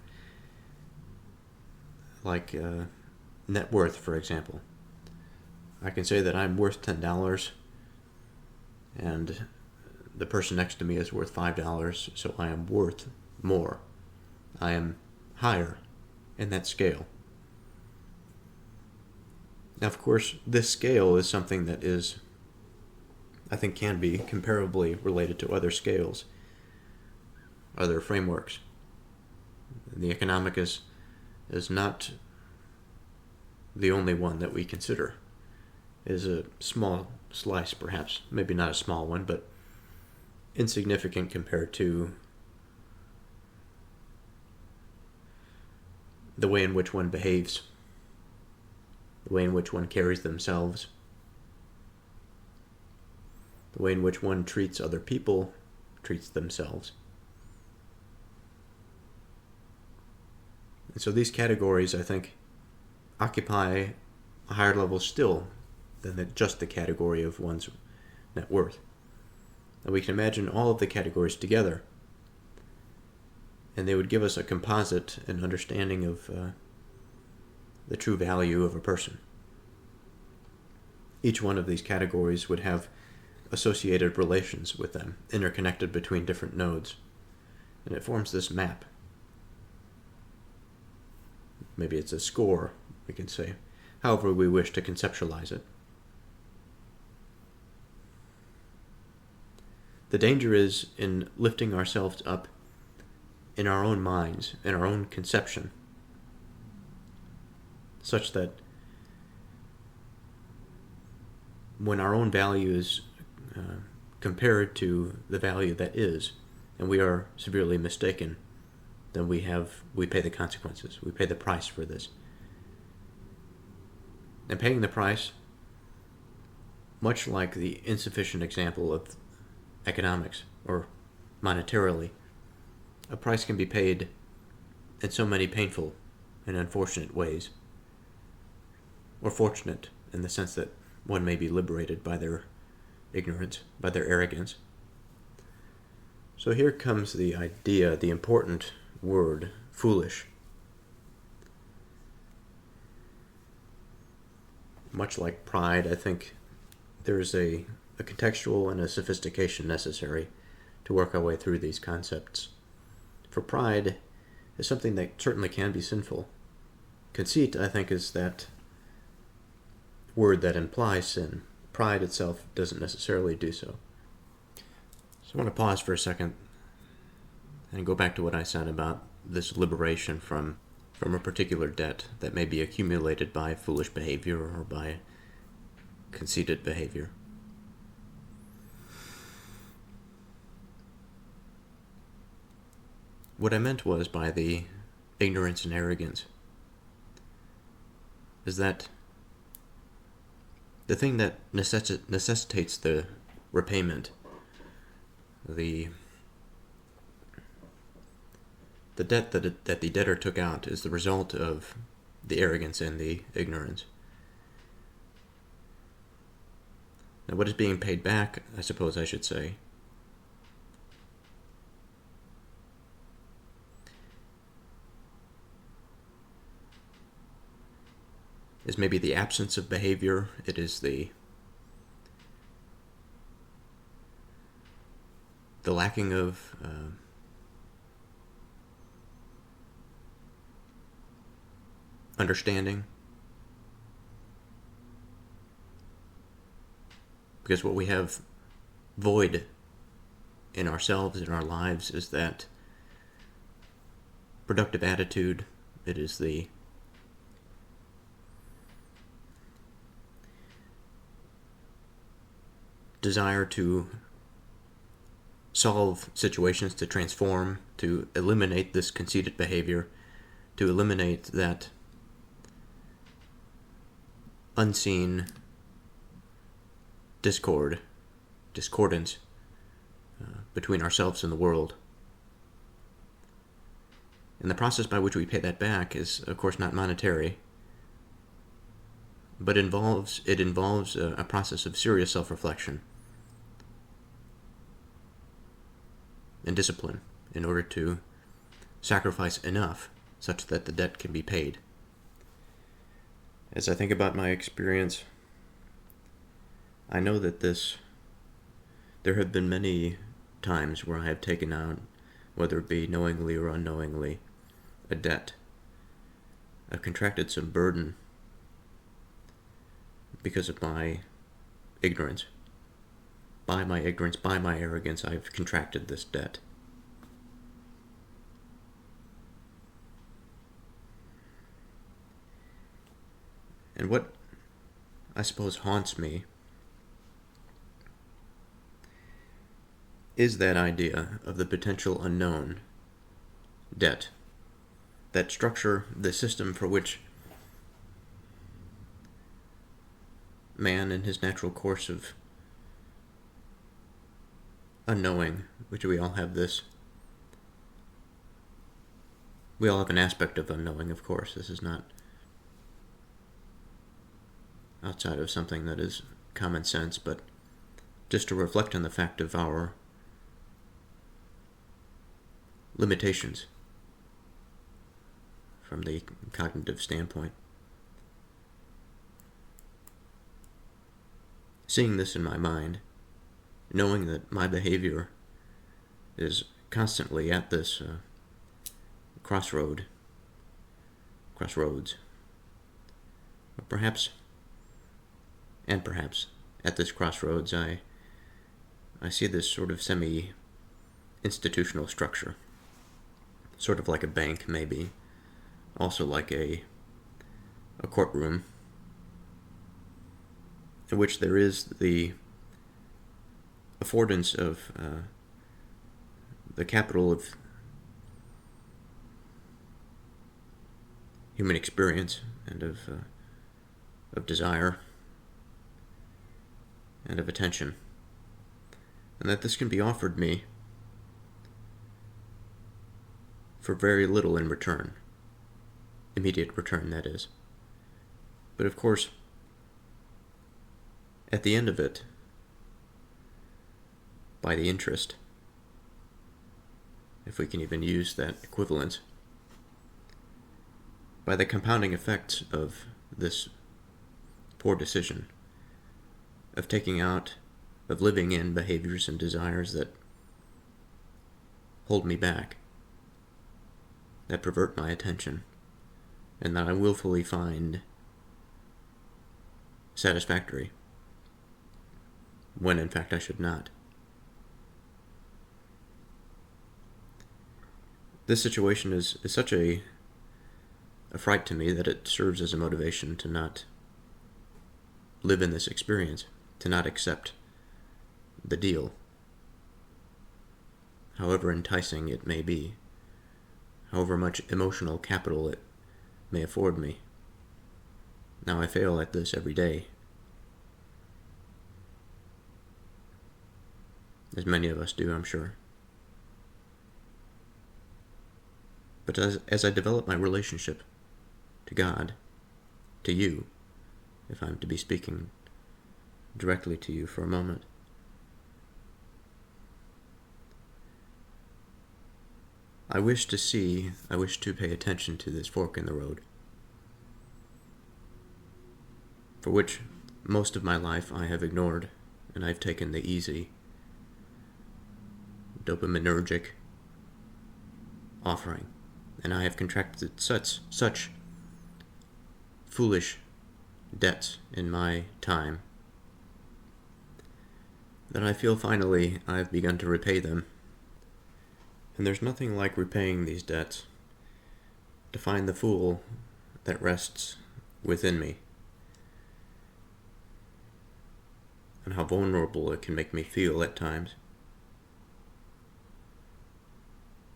like net worth, for example. I can say that I'm worth $10, and the person next to me is worth $5, so I am worth more. I am higher in that scale. Now, of course, this scale is something that is, I think, can be comparably related to other scales, other frameworks. The economic is not the only one that we consider. It is a small slice, perhaps, maybe not a small one, but insignificant compared to the way in which one behaves, the way in which one carries themselves, the way in which one treats other people, treats themselves. And so these categories, I think, occupy a higher level still than just the category of one's net worth. And we can imagine all of the categories together, and they would give us a composite and understanding of the true value of a person. Each one of these categories would have associated relations with them, interconnected between different nodes, and it forms this map. Maybe it's a score, we can say, however we wish to conceptualize it. The danger is in lifting ourselves up in our own minds, in our own conception, such that when our own value is compared to the value that is, and we are severely mistaken, then we pay the consequences. We pay the price for this. And paying the price, much like the insufficient example of economics or monetarily, a price can be paid in so many painful and unfortunate ways, or fortunate in the sense that one may be liberated by their ignorance, by their arrogance. So here comes the idea, the important word, foolish. Much like pride, I think there's a contextual and a sophistication necessary to work our way through these concepts. For pride is something that certainly can be sinful. Conceit, I think, is that word that implies sin. Pride itself doesn't necessarily do so. So I want to pause for a second and go back to what I said about this liberation from a particular debt that may be accumulated by foolish behavior or by conceited behavior. What I meant was by the ignorance and arrogance is that the thing that necessitates the repayment, the debt that the debtor took out is the result of the arrogance and the ignorance. Now, what is being paid back, I suppose I should say, is maybe the absence of behavior. It is the lacking of understanding. Because what we have void in ourselves, in our lives, is that productive attitude. It is the desire to solve situations, to transform, to eliminate this conceited behavior, to eliminate that unseen discordance between ourselves and the world. And the process by which we pay that back is, of course, not monetary, but it involves a process of serious self-reflection and discipline in order to sacrifice enough such that the debt can be paid. As I think about my experience, I know that there have been many times where I have taken out, whether it be knowingly or unknowingly, a debt. I've contracted some burden because of my ignorance. By my ignorance, by my arrogance, I've contracted this debt. And what I suppose haunts me is that idea of the potential unknown debt, that structure, the system for which man in his natural course of unknowing, which we all have we all have an aspect of unknowing, of course. This is not outside of something that is common sense, but just to reflect on the fact of our limitations from the cognitive standpoint. Seeing this in my mind, knowing that my behavior is constantly at this crossroads, or perhaps at this crossroads, I see this sort of semi-institutional structure, sort of like a bank, maybe, also like a courtroom, in which there is the affordance of the capital of human experience and of desire and of attention, and that this can be offered me for very little in return, immediate return, that is. But of course, at the end of it, by the interest, if we can even use that equivalence, by the compounding effects of this poor decision, of taking out, of living in behaviors and desires that hold me back, that pervert my attention, and that I willfully find satisfactory, when in fact I should not. This situation is such a fright to me that it serves as a motivation to not live in this experience, to not accept the deal, however enticing it may be, however much emotional capital it may afford me. Now I fail at this every day, as many of us do, I'm sure. But as I develop my relationship to God, to you, if I'm to be speaking directly to you for a moment, I wish to pay attention to this fork in the road, for which most of my life I have ignored, and I've taken the easy, dopaminergic offering, and I have contracted such foolish debts in my time that I feel finally I've begun to repay them. And there's nothing like repaying these debts to find the fool that rests within me, and how vulnerable it can make me feel at times.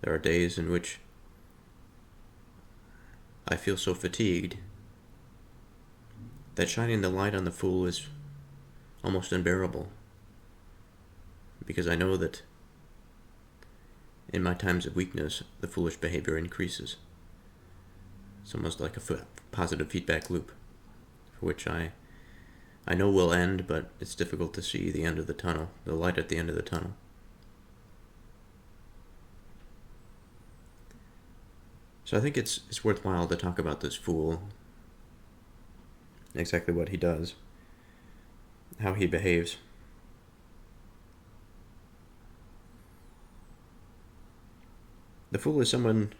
There are days in which I feel so fatigued that shining the light on the fool is almost unbearable, because I know that in my times of weakness, the foolish behavior increases. It's almost like a positive feedback loop, for which I know will end, but it's difficult to see the end of the tunnel, the light at the end of the tunnel. So I think it's worthwhile to talk about this fool exactly what he does, how he behaves. The fool is someone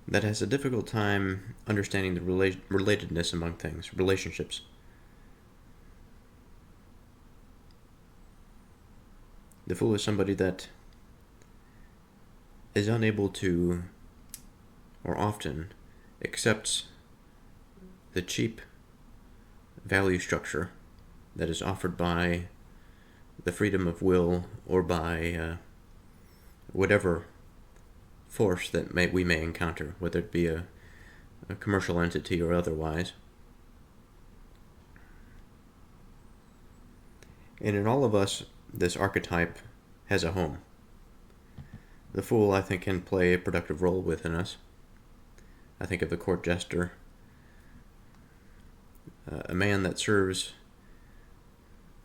that has a difficult time understanding the relatedness among things, relationships. The fool is somebody that is unable to, or often, accepts the cheap value structure that is offered by the freedom of will or by whatever force that we may encounter, whether it be a commercial entity or otherwise. And in all of us, this archetype has a home. The fool, I think, can play a productive role within us. I think of the court jester, a man that serves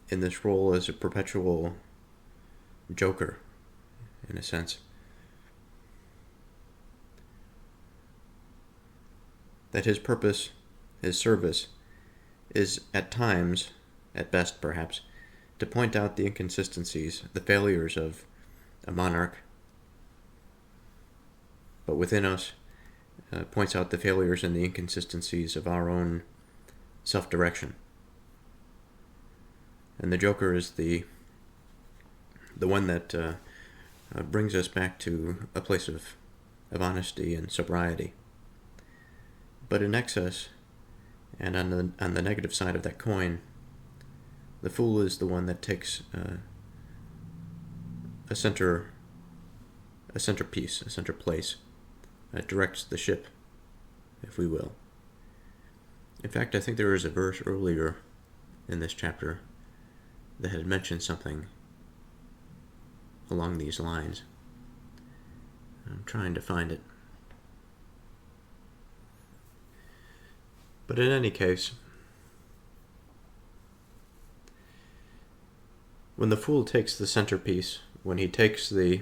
in this role as a perpetual joker, in a sense. That his purpose, his service, is at times, at best perhaps, to point out the inconsistencies, the failures of a monarch, but within us, points out the failures and the inconsistencies of our own self-direction. And the Joker is the one that brings us back to a place of honesty and sobriety. But in excess, and on the negative side of that coin, the fool is the one that takes a centerpiece, a center place, directs the ship, if we will. In fact, I think there is a verse earlier in this chapter that had mentioned something along these lines. I'm trying to find it. But in any case, when the fool takes the centerpiece, when he takes the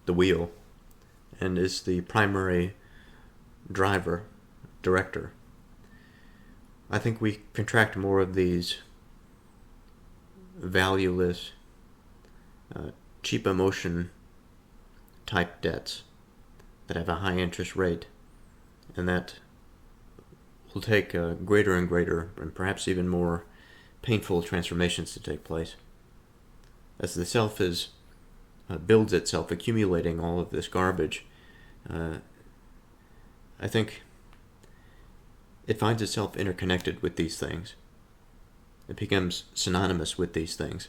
wheel and is the primary director, I think we contract more of these valueless, cheap emotion type debts that have a high interest rate, and that will take greater and greater and perhaps even more painful transformations to take place. As the self builds itself, accumulating all of this garbage, I think it finds itself interconnected with these things. It becomes synonymous with these things.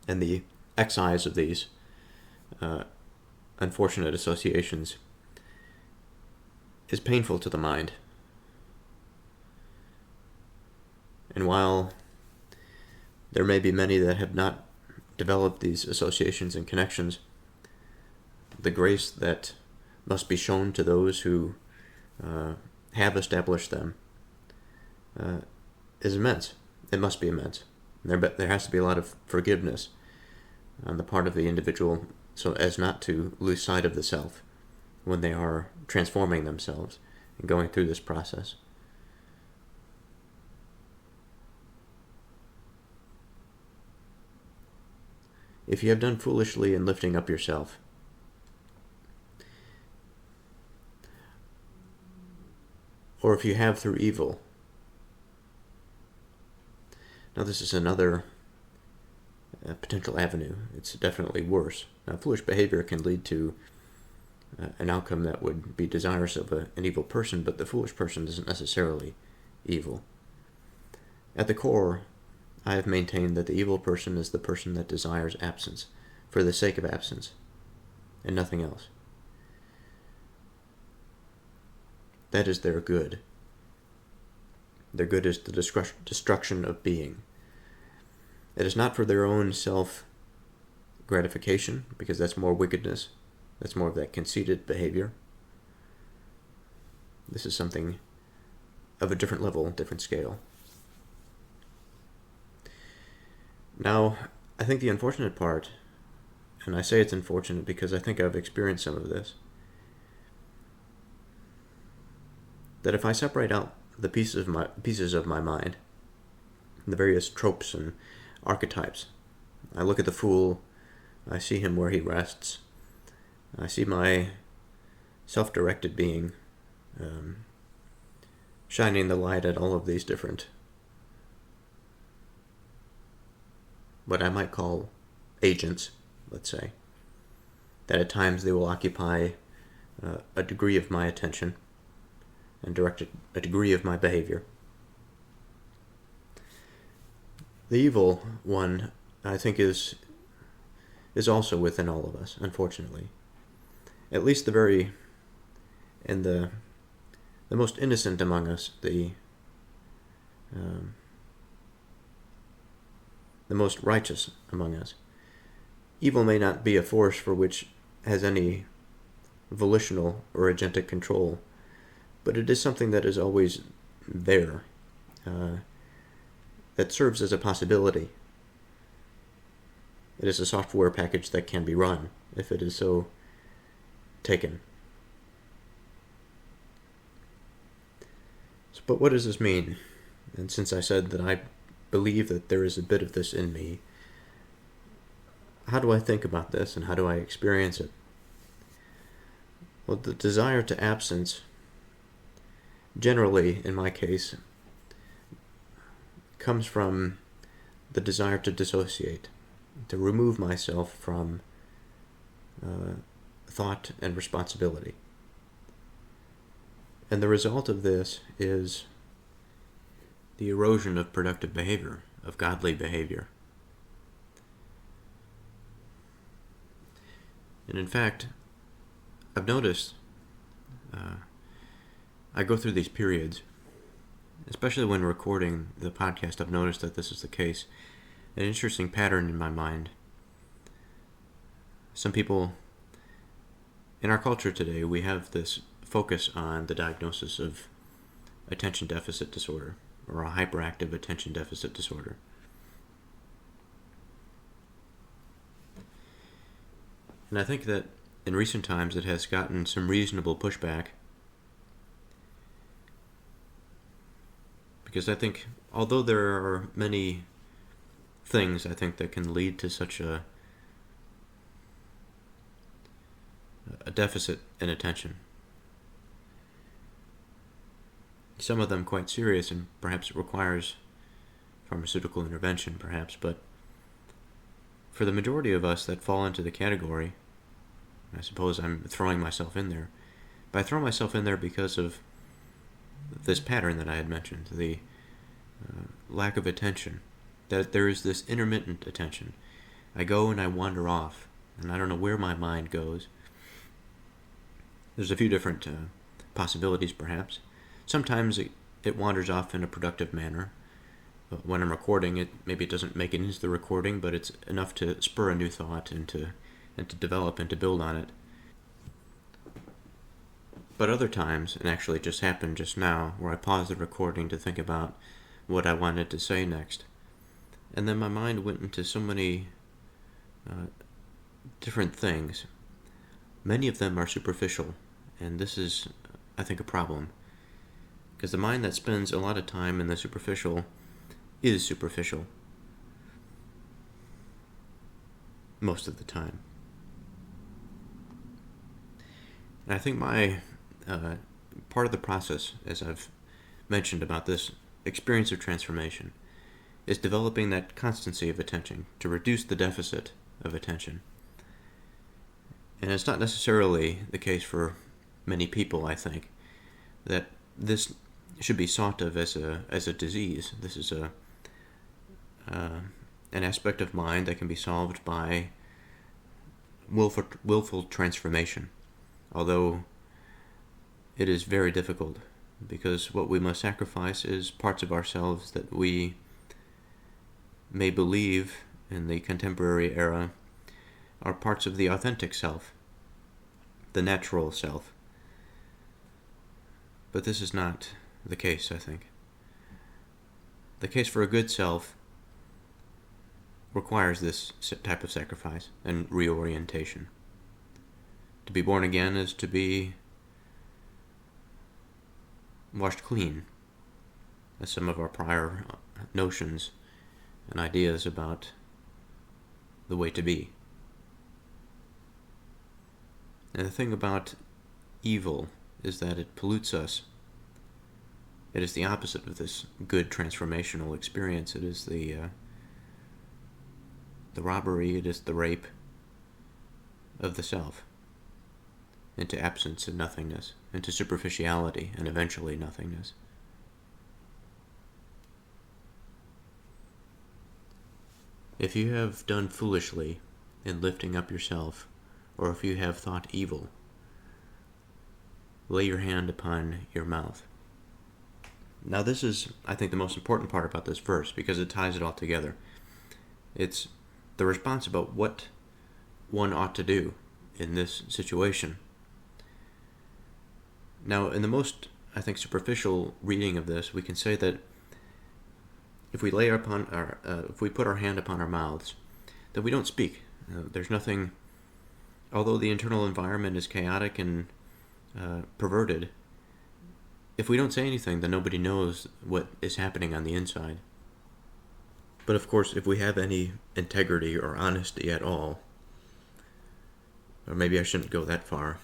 And the excise of these unfortunate associations is painful to the mind. And while there may be many that have not developed these associations and connections, the grace that must be shown to those who have established them is immense. It must be immense. There has to be a lot of forgiveness on the part of the individual so as not to lose sight of the self when they are transforming themselves and going through this process. If you have done foolishly in lifting up yourself, or if you have through evil, now this is another potential avenue. It's definitely worse. Now, foolish behavior can lead to an outcome that would be desirous of an evil person, but the foolish person isn't necessarily evil. At the core, I have maintained that the evil person is the person that desires absence for the sake of absence and nothing else. That is their good. Their good is the destruction of being. It is not for their own self-gratification, because that's more wickedness. That's more of that conceited behavior. This is something of a different level, different scale. Now, I think the unfortunate part, and I say it's unfortunate because I think I've experienced some of this, that if I separate out the pieces of my mind, the various tropes and archetypes, I look at the fool, I see him where he rests, I see my self-directed being shining the light at all of these different, what I might call agents, let's say, that at times they will occupy a degree of my attention and direct a degree of my behavior. The evil one, I think, is also within all of us, unfortunately. At least the most innocent among us, the most righteous among us. Evil may not be a force for which has any volitional or agentic control, but it is something that is always there, that serves as a possibility. It is a software package that can be run, if it is so taken. But what does this mean? And since I said that I believe that there is a bit of this in me, how do I think about this and how do I experience it? Well, the desire to absence, generally, in my case, comes from the desire to dissociate, to remove myself from thought and responsibility. And the result of this is the erosion of productive behavior, of godly behavior. And in fact, I've noticed, I go through these periods, especially when recording the podcast, I've noticed that this is the case. An interesting pattern in my mind. Some people, in our culture today, we have this focus on the diagnosis of attention deficit disorder, or a hyperactive attention deficit disorder. And I think that in recent times it has gotten some reasonable pushback, because I think, although there are many things I think that can lead to such a deficit in attention, some of them quite serious, and perhaps it requires pharmaceutical intervention, perhaps, but for the majority of us that fall into the category, I suppose I'm throwing myself in there, but I throw myself in there because of this pattern that I had mentioned, the lack of attention, that there is this intermittent attention. I go and I wander off, and I don't know where my mind goes. There's a few different possibilities, perhaps. Sometimes it wanders off in a productive manner. But when I'm recording, maybe it doesn't make it into the recording, but it's enough to spur a new thought and to develop and to build on it. But other times, and actually it just happened just now, where I paused the recording to think about what I wanted to say next. And then my mind went into so many different things. Many of them are superficial, and this is, I think, a problem. Because the mind that spends a lot of time in the superficial is superficial. Most of the time. And I think my part of the process, as I've mentioned about this experience of transformation, is developing that constancy of attention to reduce the deficit of attention. And it's not necessarily the case for many people, I think, that this should be sought of as a disease. This is an aspect of mind that can be solved by willful transformation, although it is very difficult, because what we must sacrifice is parts of ourselves that we may believe in the contemporary era are parts of the authentic self, the natural self. But this is not the case, I think. The case for a good self requires this type of sacrifice and reorientation. To be born again is to be washed clean, as some of our prior notions and ideas about the way to be. And the thing about evil is that it pollutes us. It is the opposite of this good transformational experience. It is the robbery, it is the rape of the self into absence and nothingness, into superficiality and eventually nothingness. If you have done foolishly in lifting up yourself, or if you have thought evil, lay your hand upon your mouth. Now this is, I think, the most important part about this verse, because it ties it all together. It's the response about what one ought to do in this situation. Now, in the most, I think, superficial reading of this, we can say that if we if we put our hand upon our mouths, that we don't speak. There's nothing, although the internal environment is chaotic and perverted, if we don't say anything, then nobody knows what is happening on the inside. But of course, if we have any integrity or honesty at all, or maybe I shouldn't go that far,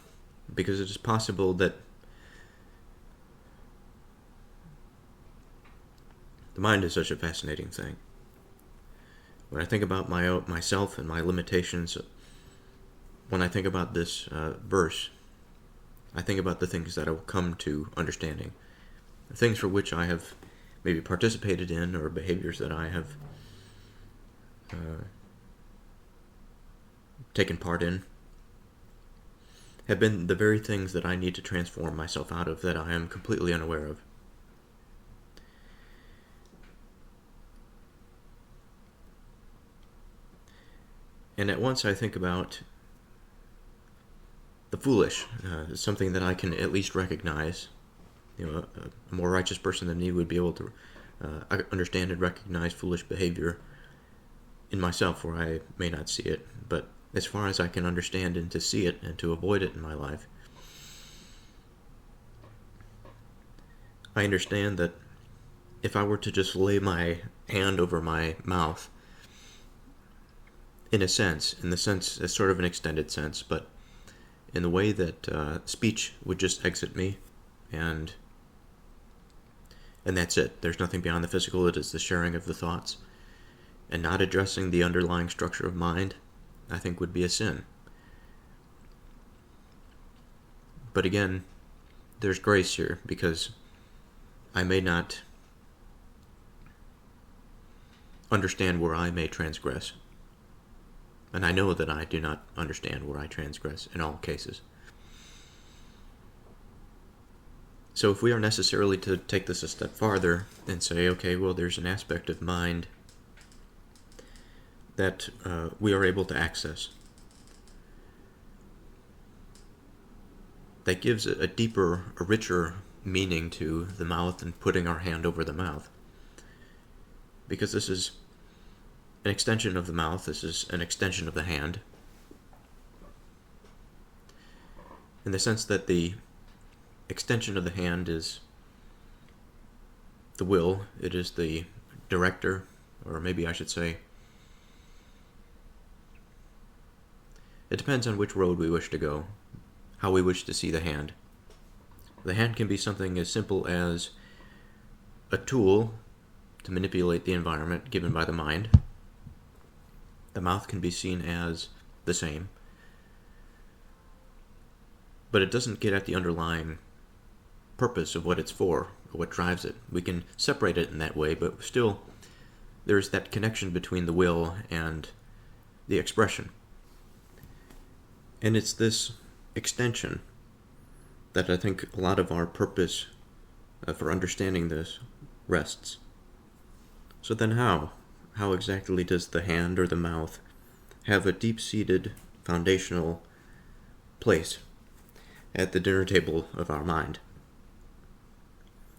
because it is possible that the mind is such a fascinating thing. When I think about myself and my limitations, when I think about this verse, I think about the things that I will come to understanding, the things for which I have maybe participated in, or behaviors that I have taken part in, have been the very things that I need to transform myself out of, that I am completely unaware of. And at once I think about the foolish, something that I can at least recognize. A more righteous person than me would be able to understand and recognize foolish behavior in myself where I may not see it. But as far as I can understand and to see it and to avoid it in my life, I understand that if I were to just lay my hand over my mouth, in the sense, it's sort of an extended sense, but in the way that speech would just exit me, and that's it. There's nothing beyond the physical. It is the sharing of the thoughts, and not addressing the underlying structure of mind, I think, would be a sin. But again, there's grace here, because I may not understand where I may transgress. And I know that I do not understand where I transgress in all cases. So if we are necessarily to take this a step farther and say, okay, well, there's an aspect of mind that we are able to access that gives a deeper, a richer meaning to the mouth and putting our hand over the mouth. Because this is an extension of the mouth, this is an extension of the hand, in the sense that the extension of the hand is the will, it is the director, or maybe I should say, it depends on which road we wish to go, how we wish to see the hand. The hand can be something as simple as a tool to manipulate the environment given by the mind. The mouth can be seen as the same, but it doesn't get at the underlying purpose of what it's for, or what drives it. We can separate it in that way, but still there's that connection between the will and the expression. And it's this extension that I think a lot of our purpose for understanding this rests. So then how? How exactly does the hand or the mouth have a deep-seated foundational place at the dinner table of our mind,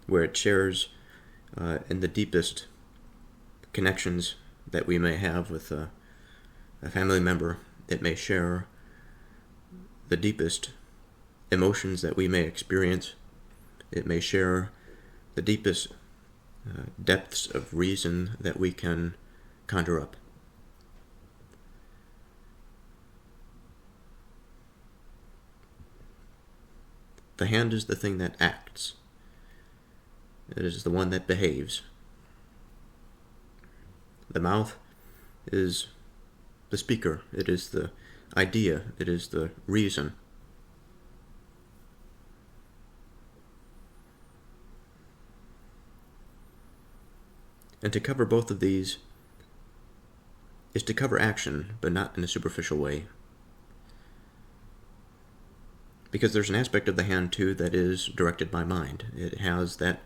where it shares in the deepest connections that we may have with a family member. It may share the deepest emotions that we may experience. It may share the deepest depths of reason that we can conjure up. The hand is the thing that acts. It is the one that behaves. The mouth is the speaker. It is the idea. It is the reason. And to cover both of these is to cover action, but not in a superficial way. Because there's an aspect of the hand, too, that is directed by mind. It has that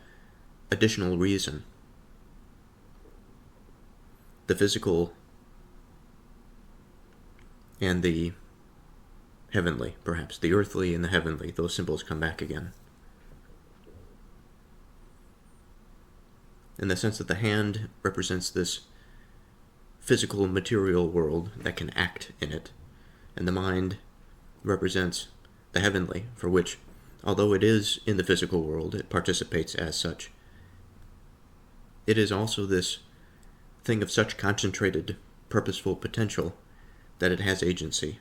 additional reason. The physical and the heavenly, perhaps. The earthly and the heavenly, those symbols come back again. In the sense that the hand represents this physical, material world that can act in it, and the mind represents the heavenly, for which, although it is in the physical world, it participates as such. It is also this thing of such concentrated, purposeful potential that it has agency.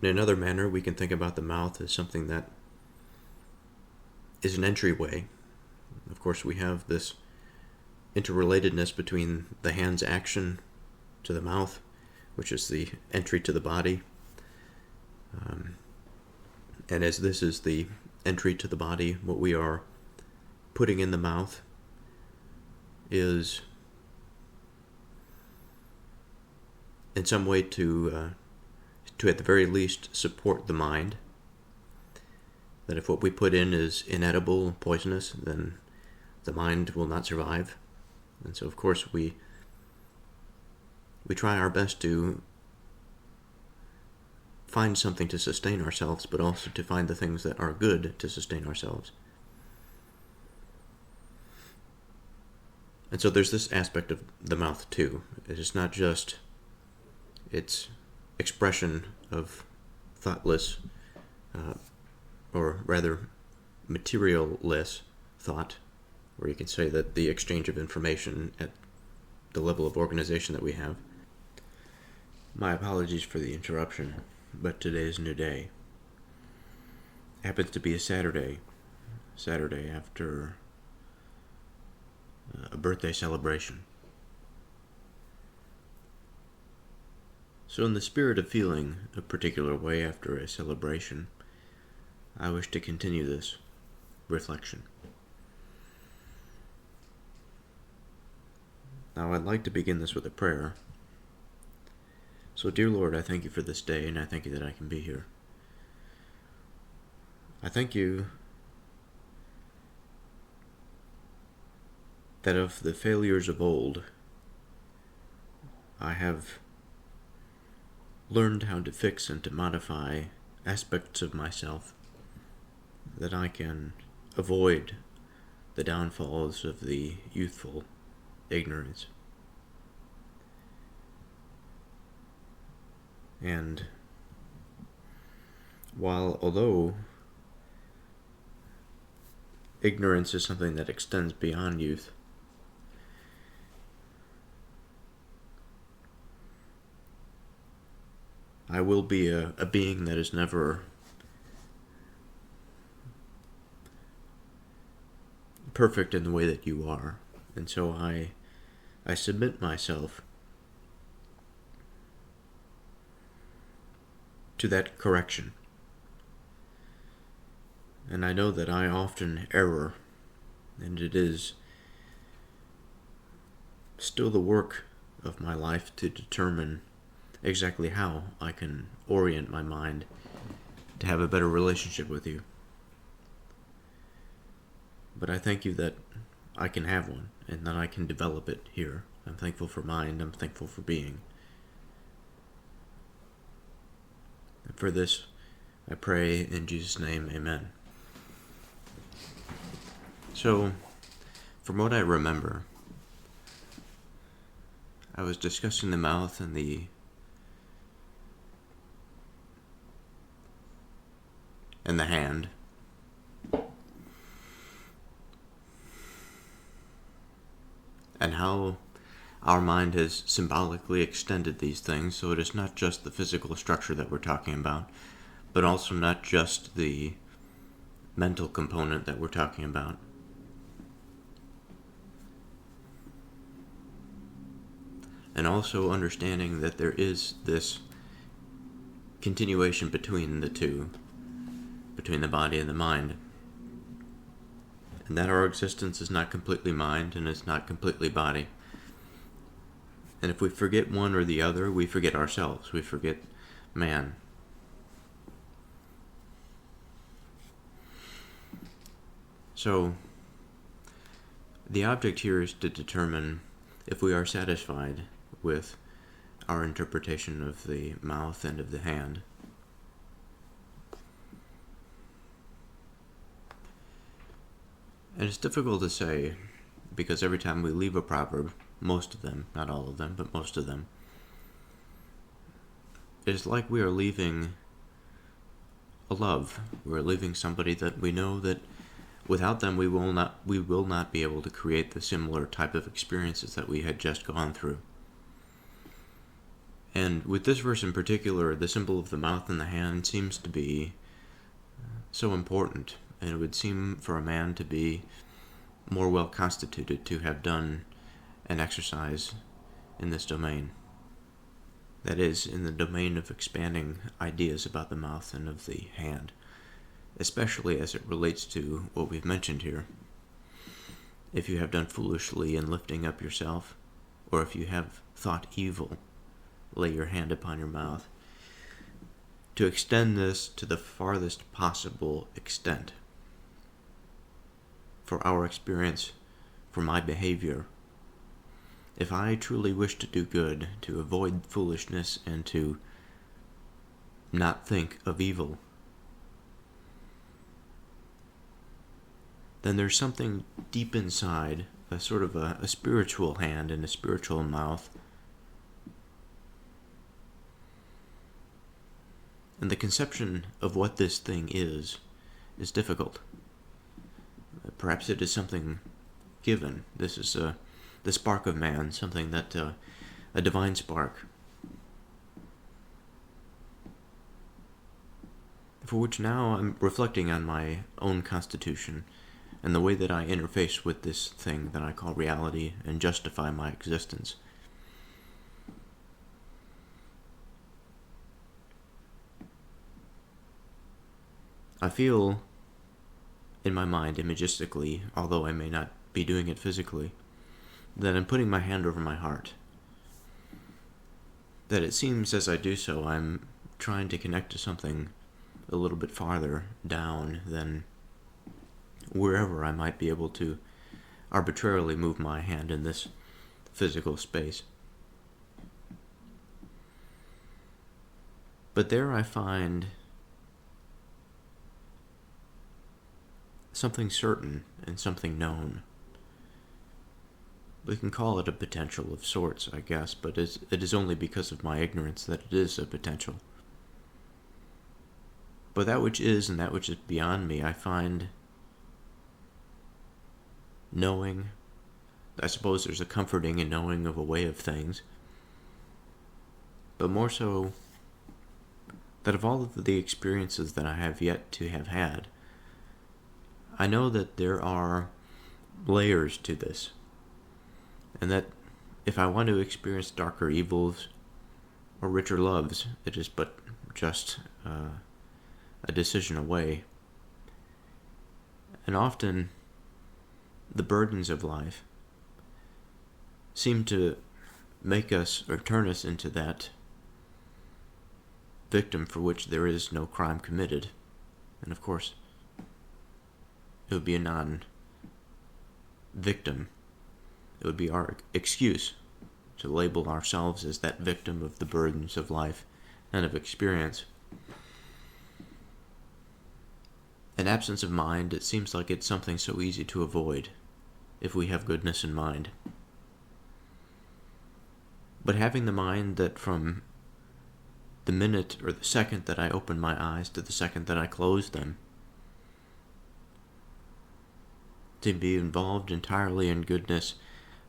In another manner, we can think about the mouth as something that is an entryway. Of course, we have this interrelatedness between the hand's action to the mouth, which is the entry to the body. And as this is the entry to the body, what we are putting in the mouth is in some way to at the very least support the mind. That if what we put in is inedible, poisonous, then the mind will not survive. And so, of course, we try our best to find something to sustain ourselves, but also to find the things that are good to sustain ourselves. And so there's this aspect of the mouth, too. It is not just its expression of thoughtless, or rather materialless thought, where you can say that the exchange of information at the level of organization that we have. My apologies for the interruption, but today is a new day. It happens to be a Saturday after a birthday celebration. So in the spirit of feeling a particular way after a celebration, I wish to continue this reflection. Now I'd like to begin this with a prayer. So dear Lord, I thank you for this day, and I thank you that I can be here. I thank you that of the failures of old, I have learned how to fix and to modify aspects of myself, that I can avoid the downfalls of the youthful ignorance. And although ignorance is something that extends beyond youth, I will be a being that is never perfect in the way that you are. And so I submit myself to that correction. And I know that I often err, and it is still the work of my life to determine exactly how I can orient my mind to have a better relationship with you. But I thank you that I can have one, and that I can develop it here. I'm thankful for mind, I'm thankful for being. And for this, I pray in Jesus' name, amen. So, from what I remember, I was discussing the mouth and the hand. And how our mind has symbolically extended these things, so it is not just the physical structure that we're talking about, but also not just the mental component that we're talking about. And also understanding that there is this continuation between the two, between the body and the mind. And that our existence is not completely mind and it's not completely body. And if we forget one or the other, we forget ourselves, we forget man. So, the object here is to determine if we are satisfied with our interpretation of the mouth and of the hand. And it's difficult to say, because every time we leave a proverb, most of them, not all of them, but most of them, it is like we are leaving a love. We're leaving somebody that we know that without them we will not be able to create the similar type of experiences that we had just gone through. And with this verse in particular, the symbol of the mouth and the hand seems to be so important. And it would seem for a man to be more well constituted to have done an exercise in this domain. That is, in the domain of expanding ideas about the mouth and of the hand, especially as it relates to what we've mentioned here. If you have done foolishly in lifting up yourself, or if you have thought evil, lay your hand upon your mouth. To extend this to the farthest possible extent. For our experience, for my behavior. If I truly wish to do good, to avoid foolishness, and to not think of evil, then there's something deep inside, a sort of a spiritual hand and a spiritual mouth. And the conception of what this thing is difficult. Perhaps it is something given. This is the spark of man, something that a divine spark, for which now I'm reflecting on my own constitution and the way that I interface with this thing that I call reality and justify my existence. I feel in my mind, imagistically, although I may not be doing it physically, that I'm putting my hand over my heart. That it seems as I do so, I'm trying to connect to something a little bit farther down than wherever I might be able to arbitrarily move my hand in this physical space. But there I find something certain and something known. We can call it a potential of sorts, I guess, but it is only because of my ignorance that it is a potential. But that which is and that which is beyond me, I find knowing. I suppose there's a comforting in knowing of a way of things, but more so that of all of the experiences that I have yet to have had, I know that there are layers to this, and that if I want to experience darker evils or richer loves, it is but just a decision away. And often, the burdens of life seem to make us or turn us into that victim for which there is no crime committed. And of course, it would be a non-victim. It would be our excuse to label ourselves as that victim of the burdens of life and of experience. An absence of mind, it seems like it's something so easy to avoid if we have goodness in mind. But having the mind that from the minute or the second that I open my eyes to the second that I close them, to be involved entirely in goodness,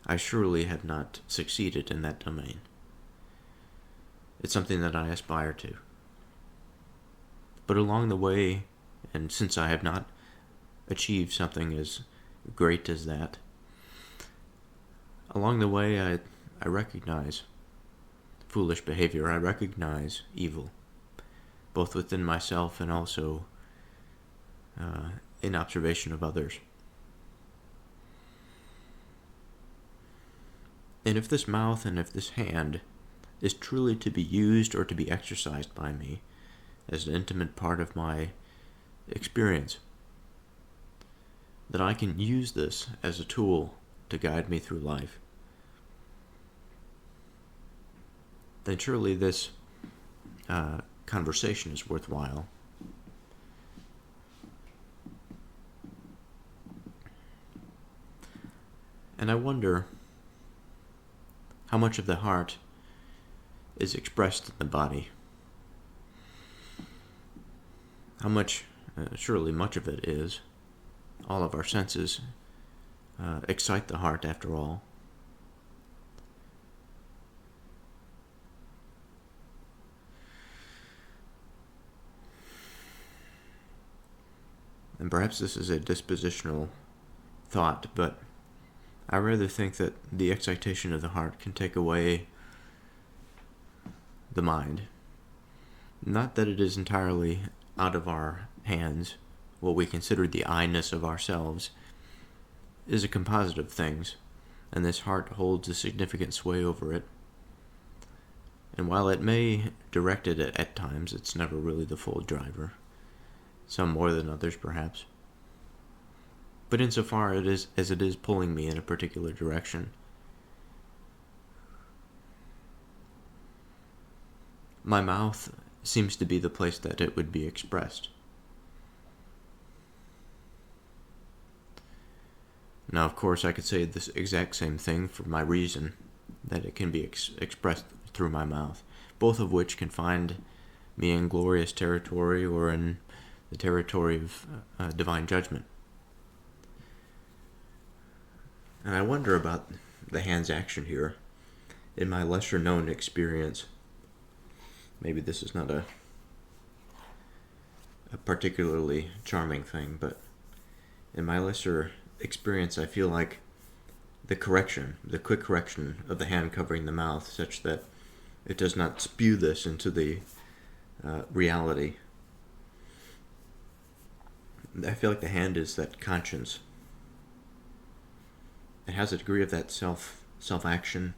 I surely have not succeeded in that domain. It's something that I aspire to. But along the way, and since I have not achieved something as great as that, along the way I recognize foolish behavior. I recognize evil, both within myself and also in observation of others. And if this mouth and if this hand is truly to be used or to be exercised by me as an intimate part of my experience, that I can use this as a tool to guide me through life, then surely this conversation is worthwhile. And I wonder how much of the heart is expressed in the body. How much, surely much of it is. All of our senses excite the heart after all. And perhaps this is a dispositional thought, but I rather think that the excitation of the heart can take away the mind. Not that it is entirely out of our hands. What we consider the I-ness of ourselves is a composite of things, and this heart holds a significant sway over it. And while it may direct it at times, it's never really the full driver. Some more than others, perhaps. But insofar as it is pulling me in a particular direction, my mouth seems to be the place that it would be expressed. Now, of course, I could say this exact same thing for my reason, that it can be expressed through my mouth, both of which can find me in glorious territory or in the territory of divine judgment. And I wonder about the hand's action here. In my lesser known experience, maybe this is not a particularly charming thing, but in my lesser experience, I feel like the quick correction of the hand covering the mouth, such that it does not spew this into the reality. I feel like the hand is that conscience. It has a degree of that self-action.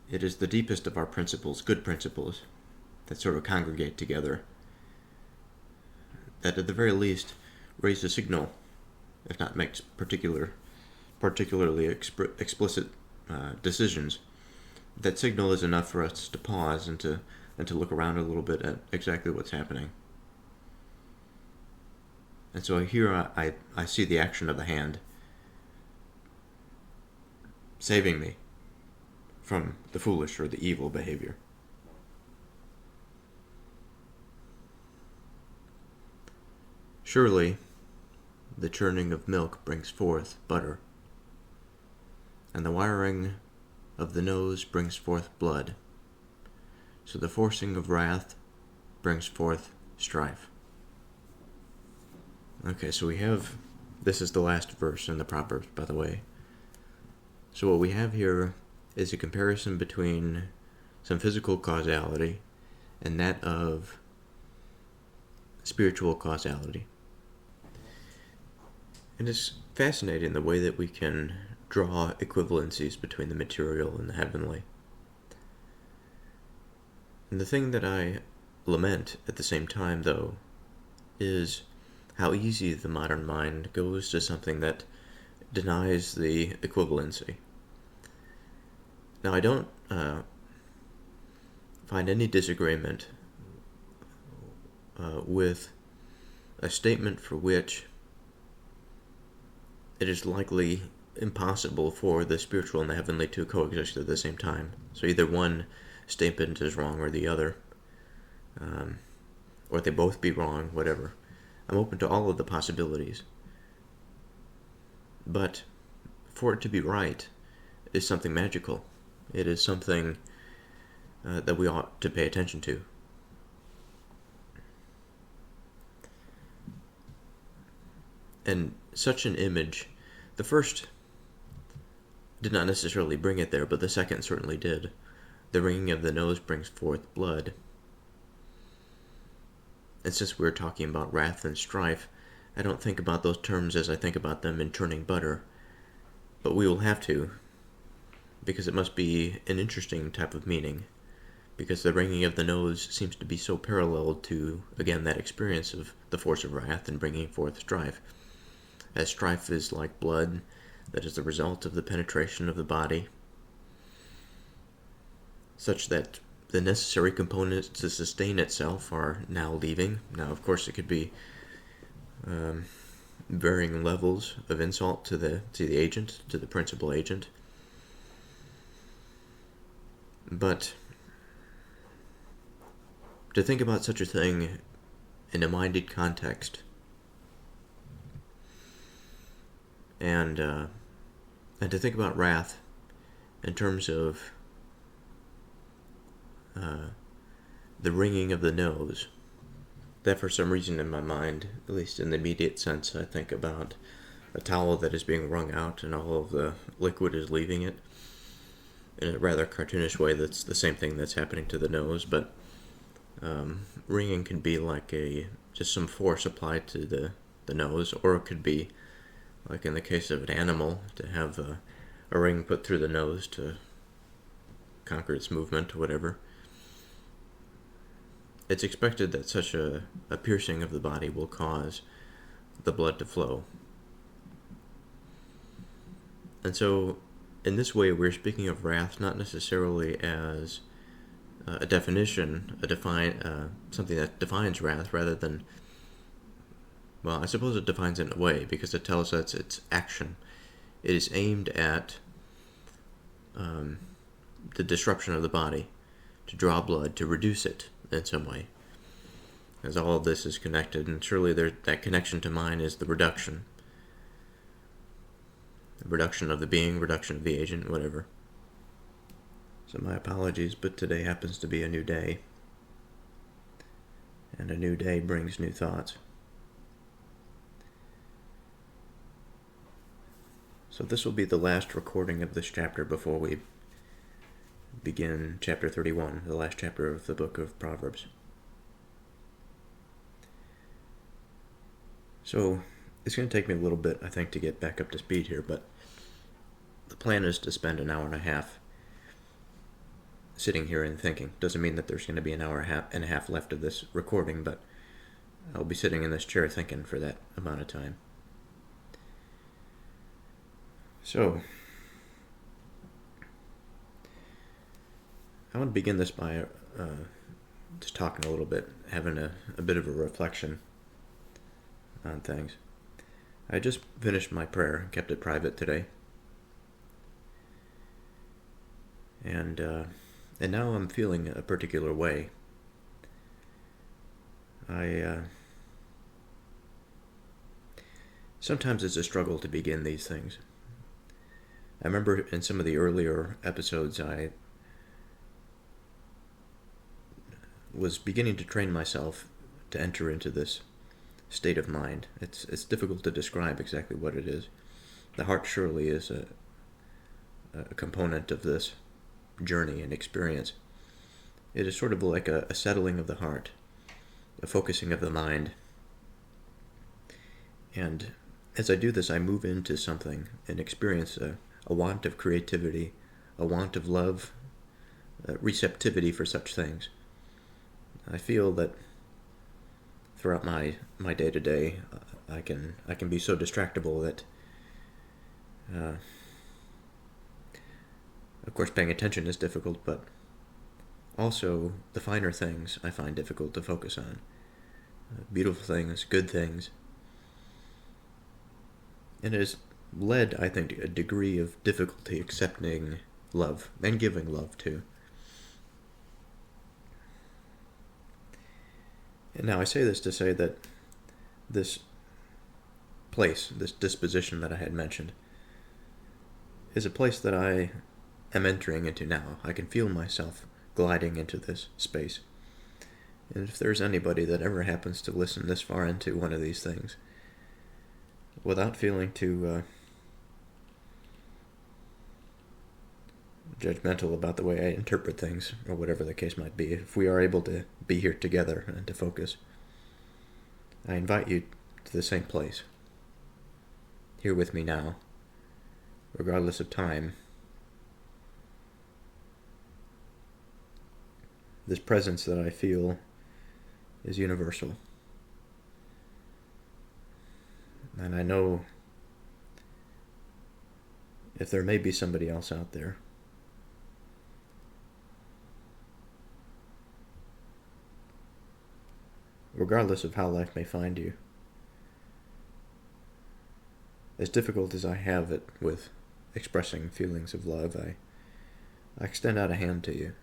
It is the deepest of our principles, good principles, that sort of congregate together, that at the very least raise a signal, if not makes particularly explicit decisions. That signal is enough for us to pause and to look around a little bit at exactly what's happening. And so here I see the action of the hand saving me from the foolish or the evil behavior. Surely, the churning of milk brings forth butter, and the wiring of the nose brings forth blood, so the forcing of wrath brings forth strife. Okay, so this is the last verse in the Proverbs, by the way. So what we have here is a comparison between some physical causality and that of spiritual causality. And it's fascinating the way that we can draw equivalencies between the material and the heavenly. And the thing that I lament at the same time, though, is how easy the modern mind goes to something that denies the equivalency. Now, I don't find any disagreement with a statement for which it is likely impossible for the spiritual and the heavenly to coexist at the same time. So either one statement is wrong or the other, or they both be wrong, whatever. I'm open to all of the possibilities. But for it to be right is something magical. It is something that we ought to pay attention to. And such an image, the first did not necessarily bring it there, but the second certainly did. The wringing of the nose brings forth blood. And since we're talking about wrath and strife, I don't think about those terms as I think about them in churning butter. But we will have to, because it must be an interesting type of meaning. Because the wringing of the nose seems to be so parallel to, again, that experience of the force of wrath and bringing forth strife. As strife is like blood that is the result of the penetration of the body, such that the necessary components to sustain itself are now leaving. Now, of course, it could be varying levels of insult to the agent, to the principal agent. But to think about such a thing in a minded context, and to think about wrath in terms of the wringing of the nose, that for some reason in my mind, at least in the immediate sense, I think about a towel that is being wrung out and all of the liquid is leaving it. In a rather cartoonish way, that's the same thing that's happening to the nose, but wringing can be like just some force applied to the nose, or it could be, like in the case of an animal, to have a ring put through the nose to conquer its movement or whatever. It's expected that such a piercing of the body will cause the blood to flow. And so, in this way, we're speaking of wrath not necessarily as a definition, something that defines wrath, rather than, well, I suppose it defines it in a way, because it tells us its action. It is aimed at the disruption of the body, to draw blood, to reduce it in some way. As all of this is connected, and surely that connection to mind is the reduction. The reduction of the being, reduction of the agent, whatever. So my apologies, but today happens to be a new day. And a new day brings new thoughts. So this will be the last recording of this chapter before we begin chapter 31, the last chapter of the book of Proverbs. So it's going to take me a little bit, I think, to get back up to speed here, but the plan is to spend an hour and a half sitting here and thinking. Doesn't mean that there's going to be an hour and a half left of this recording, but I'll be sitting in this chair thinking for that amount of time. So, I want to begin this by just talking a little bit, having a bit of a reflection on things. I just finished my prayer, kept it private today, and now I'm feeling a particular way. Sometimes it's a struggle to begin these things. I remember in some of the earlier episodes I was beginning to train myself to enter into this state of mind. It's difficult to describe exactly what it is. The heart surely is a component of this journey and experience. It is sort of like a settling of the heart, a focusing of the mind. And as I do this, I move into something and experience a want of creativity, a want of love, receptivity for such things. I feel that throughout my day-to-day, I can be so distractible that, of course, paying attention is difficult, but also the finer things I find difficult to focus on. Beautiful things, good things. And it is led, I think, a degree of difficulty accepting love and giving love too. And now I say this to say that this place, this disposition that I had mentioned, is a place that I am entering into now. I can feel myself gliding into this space. And if there's anybody that ever happens to listen this far into one of these things, without feeling too judgmental about the way I interpret things, or whatever the case might be, if we are able to be here together and to focus, I invite you to the same place, here with me now, regardless of time. This presence that I feel is universal. And I know if there may be somebody else out there, regardless of how life may find you, as difficult as I have it with expressing feelings of love, I extend out a hand to you.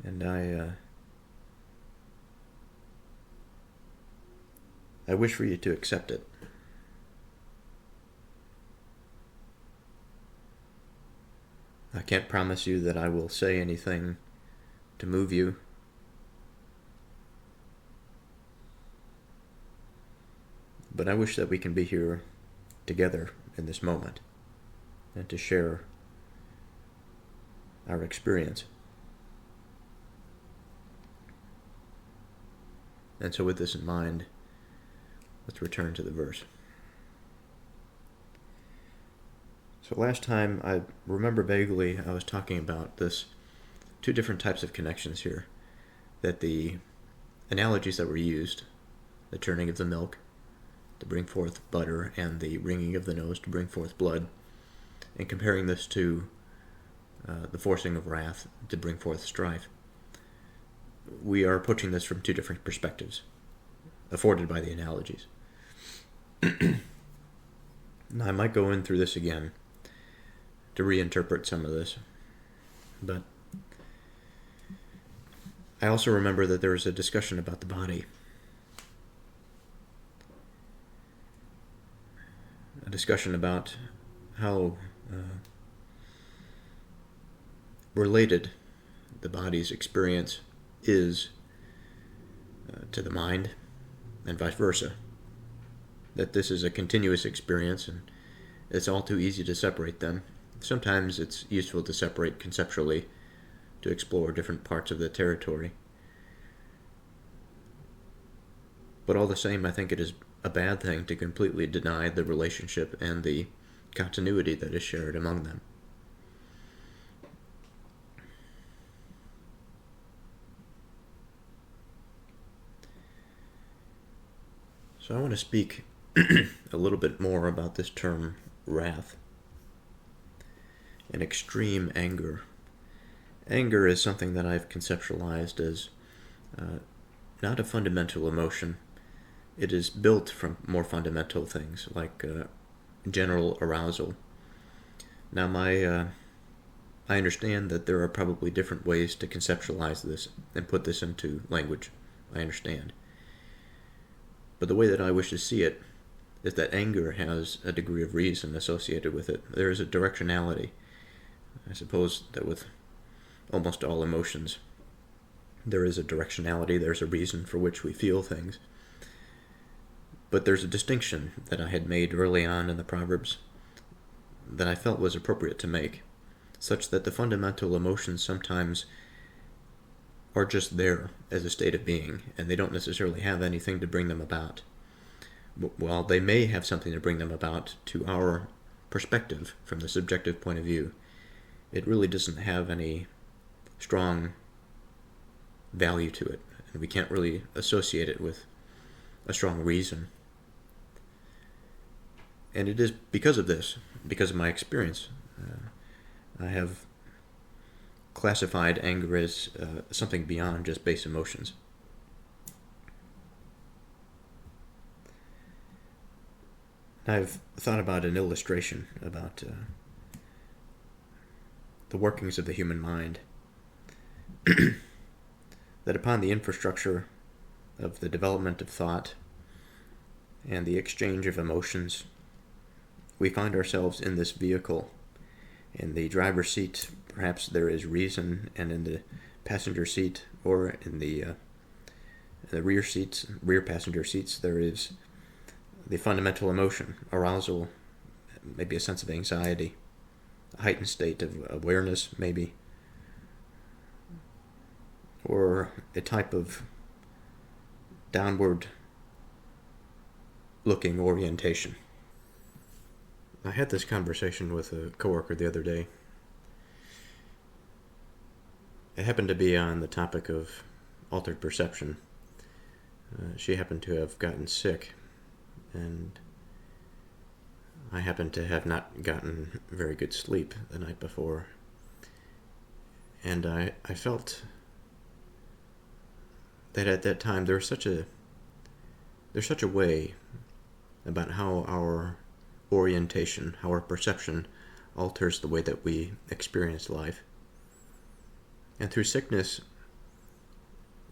And I wish for you to accept it. I can't promise you that I will say anything to move you. But I wish that we can be here together in this moment and to share our experience. And so with this in mind, let's return to the verse. So last time, I remember vaguely I was talking about this two different types of connections here. That the analogies that were used, the turning of the milk to bring forth butter and the wringing of the nose to bring forth blood, and comparing this to the forcing of wrath to bring forth strife. We are approaching this from two different perspectives afforded by the analogies. Now, I might go in through this again to reinterpret some of this, but I also remember that there was a discussion about the body. A discussion about how related the body's experience is to the mind, and vice versa. That this is a continuous experience, and it's all too easy to separate them. Sometimes it's useful to separate conceptually to explore different parts of the territory. But all the same, I think it is a bad thing to completely deny the relationship and the continuity that is shared among them. So I want to speak a little bit more about this term wrath and extreme anger. Anger is something that I've conceptualized as not a fundamental emotion. It is built from more fundamental things like general arousal. Now, I understand that there are probably different ways to conceptualize this and put this into language. I understand. But the way that I wish to see it is that anger has a degree of reason associated with it. There is a directionality. I suppose that with almost all emotions, there is a directionality, there's a reason for which we feel things. But there's a distinction that I had made early on in the Proverbs that I felt was appropriate to make, such that the fundamental emotions sometimes are just there as a state of being, and they don't necessarily have anything to bring them about. While they may have something to bring them about to our perspective from the subjective point of view, it really doesn't have any strong value to it, and we can't really associate it with a strong reason. And it is because of this, because of my experience, I have classified anger as something beyond just base emotions. I've thought about an illustration about the workings of the human mind, that upon the infrastructure of the development of thought and the exchange of emotions, we find ourselves in this vehicle. In the driver's seat, perhaps there is reason, and in the passenger seat or in the rear passenger seats, there is the fundamental emotion, arousal, maybe a sense of anxiety, a heightened state of awareness, maybe, or a type of downward looking orientation. I had this conversation with a coworker the other day. It happened to be on the topic of altered perception. She happened to have gotten sick, and I happened to have not gotten very good sleep the night before. And I felt that at that time there's such a way about how our orientation, how our perception alters the way that we experience life. And through sickness,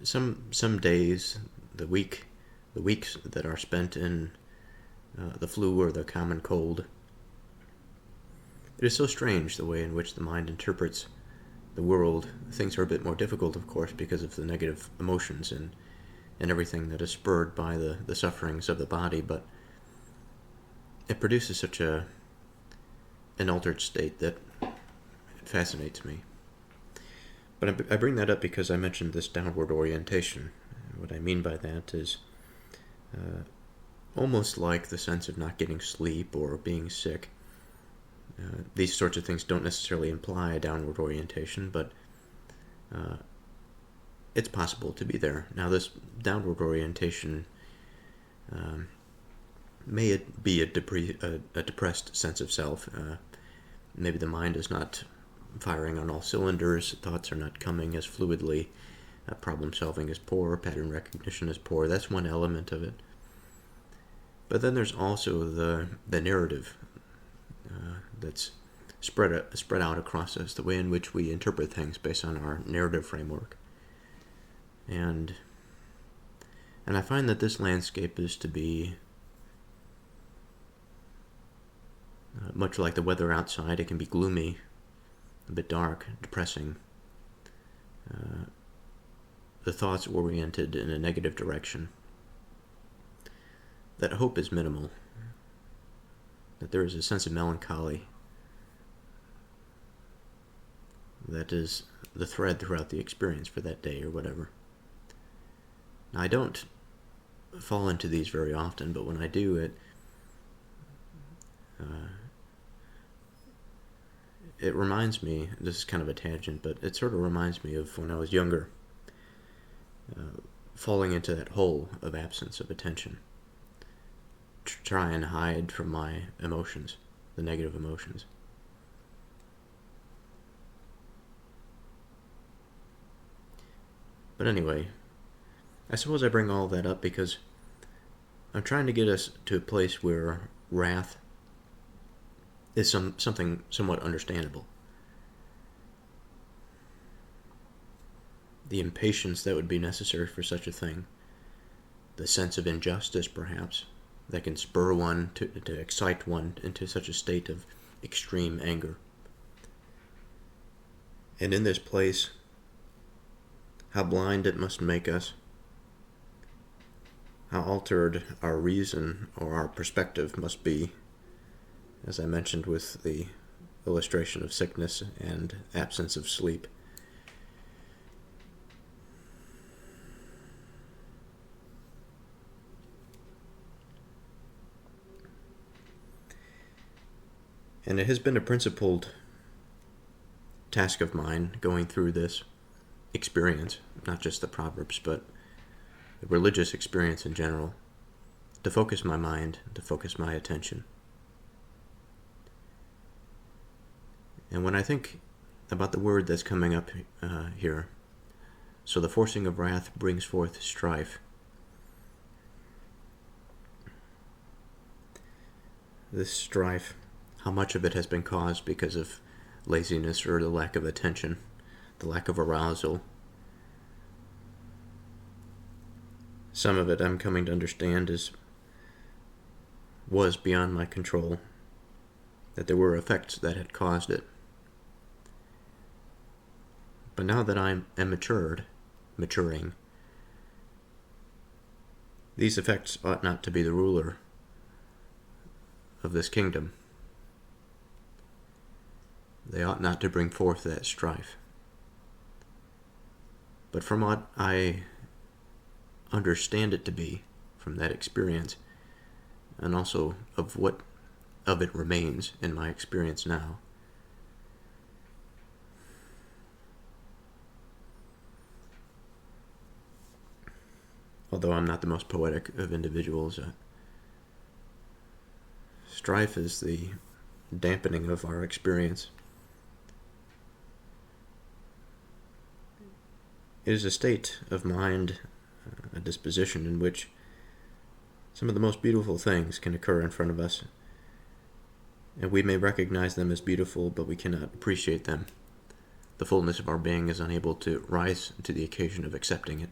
some days, the weeks that are spent in the flu or the common cold, it is so strange the way in which the mind interprets the world. Things are a bit more difficult, of course, because of the negative emotions and everything that is spurred by the sufferings of the body, but it produces such an altered state that it fascinates me. But I bring that up because I mentioned this downward orientation. What I mean by that is almost like the sense of not getting sleep or being sick. These sorts of things don't necessarily imply a downward orientation, but it's possible to be there. Now, this downward orientation may it be a depressed sense of self. Maybe the mind is not firing on all cylinders, thoughts are not coming as fluidly, problem solving is poor, pattern recognition is poor. That's one element of it. But then there's also the narrative that's spread out across us, the way in which we interpret things based on our narrative framework. And I find that this landscape is to be much like the weather outside. It can be gloomy, a bit dark, depressing. The thoughts oriented in a negative direction. That hope is minimal. That there is a sense of melancholy that is the thread throughout the experience for that day or whatever. Now, I don't fall into these very often, but when I do, it reminds me, this is kind of a tangent, but it sort of reminds me of when I was younger, falling into that hole of absence of attention, try and hide from my emotions, the negative emotions. But anyway, I suppose I bring all that up because I'm trying to get us to a place where wrath is something somewhat understandable. The impatience that would be necessary for such a thing, the sense of injustice perhaps, that can spur one to excite one into such a state of extreme anger. And in this place, how blind it must make us, how altered our reason or our perspective must be, as I mentioned with the illustration of sickness and absence of sleep. And it has been a principled task of mine going through this experience, not just the Proverbs, but the religious experience in general, to focus my mind, to focus my attention. And when I think about the word that's coming up here, so the forcing of wrath brings forth strife. this strife, how much of it has been caused because of laziness or the lack of attention, the lack of arousal. Some of it I'm coming to understand was beyond my control, that there were effects that had caused it. But now that I am maturing, these effects ought not to be the ruler of this kingdom. They ought not to bring forth that strife. But from what I understand it to be, from that experience, and also of what of it remains in my experience now, although I'm not the most poetic of individuals, strife is the dampening of our experience. It is a state of mind, a disposition in which some of the most beautiful things can occur in front of us, and we may recognize them as beautiful, but we cannot appreciate them. The fullness of our being is unable to rise to the occasion of accepting it.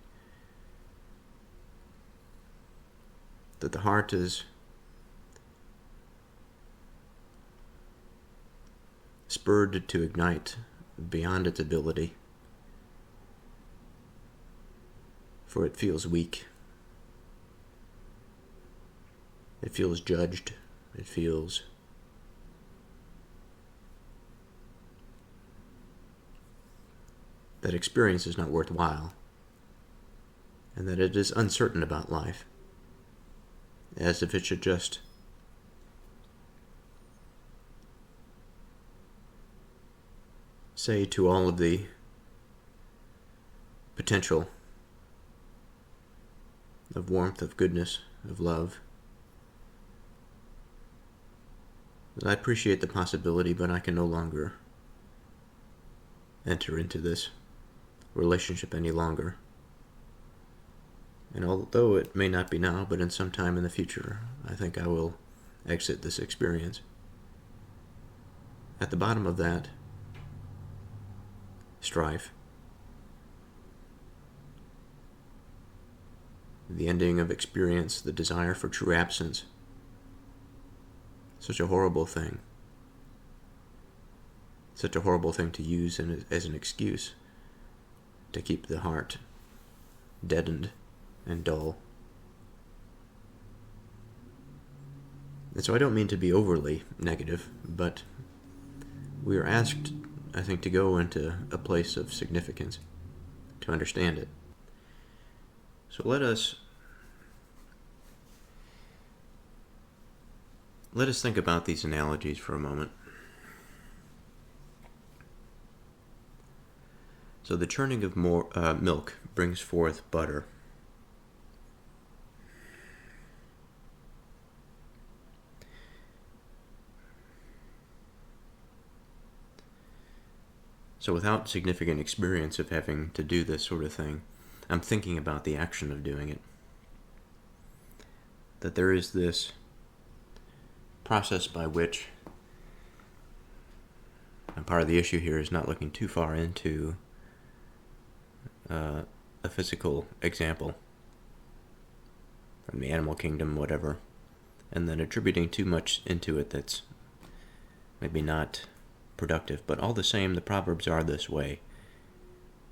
That the heart is spurred to ignite beyond its ability, for it feels weak. It feels judged. It feels that experience is not worthwhile, and that it is uncertain about life, as if it should just say to all of the potential of warmth, of goodness, of love, that I appreciate the possibility, but I can no longer enter into this relationship any longer. And although it may not be now, but in some time in the future, I think I will exit this experience. At the bottom of that strife, the ending of experience, the desire for true absence, such a horrible thing. Such a horrible thing to use as an excuse to keep the heart deadened and dull. And so I don't mean to be overly negative, but we are asked, I think, to go into a place of significance, to understand it. So let us think about these analogies for a moment. So the churning of milk brings forth butter. So without significant experience of having to do this sort of thing, I'm thinking about the action of doing it. That there is this process by which, and part of the issue here is not looking too far into a physical example from the animal kingdom, whatever, and then attributing too much into it that's maybe not productive. But all the same, the Proverbs are this way,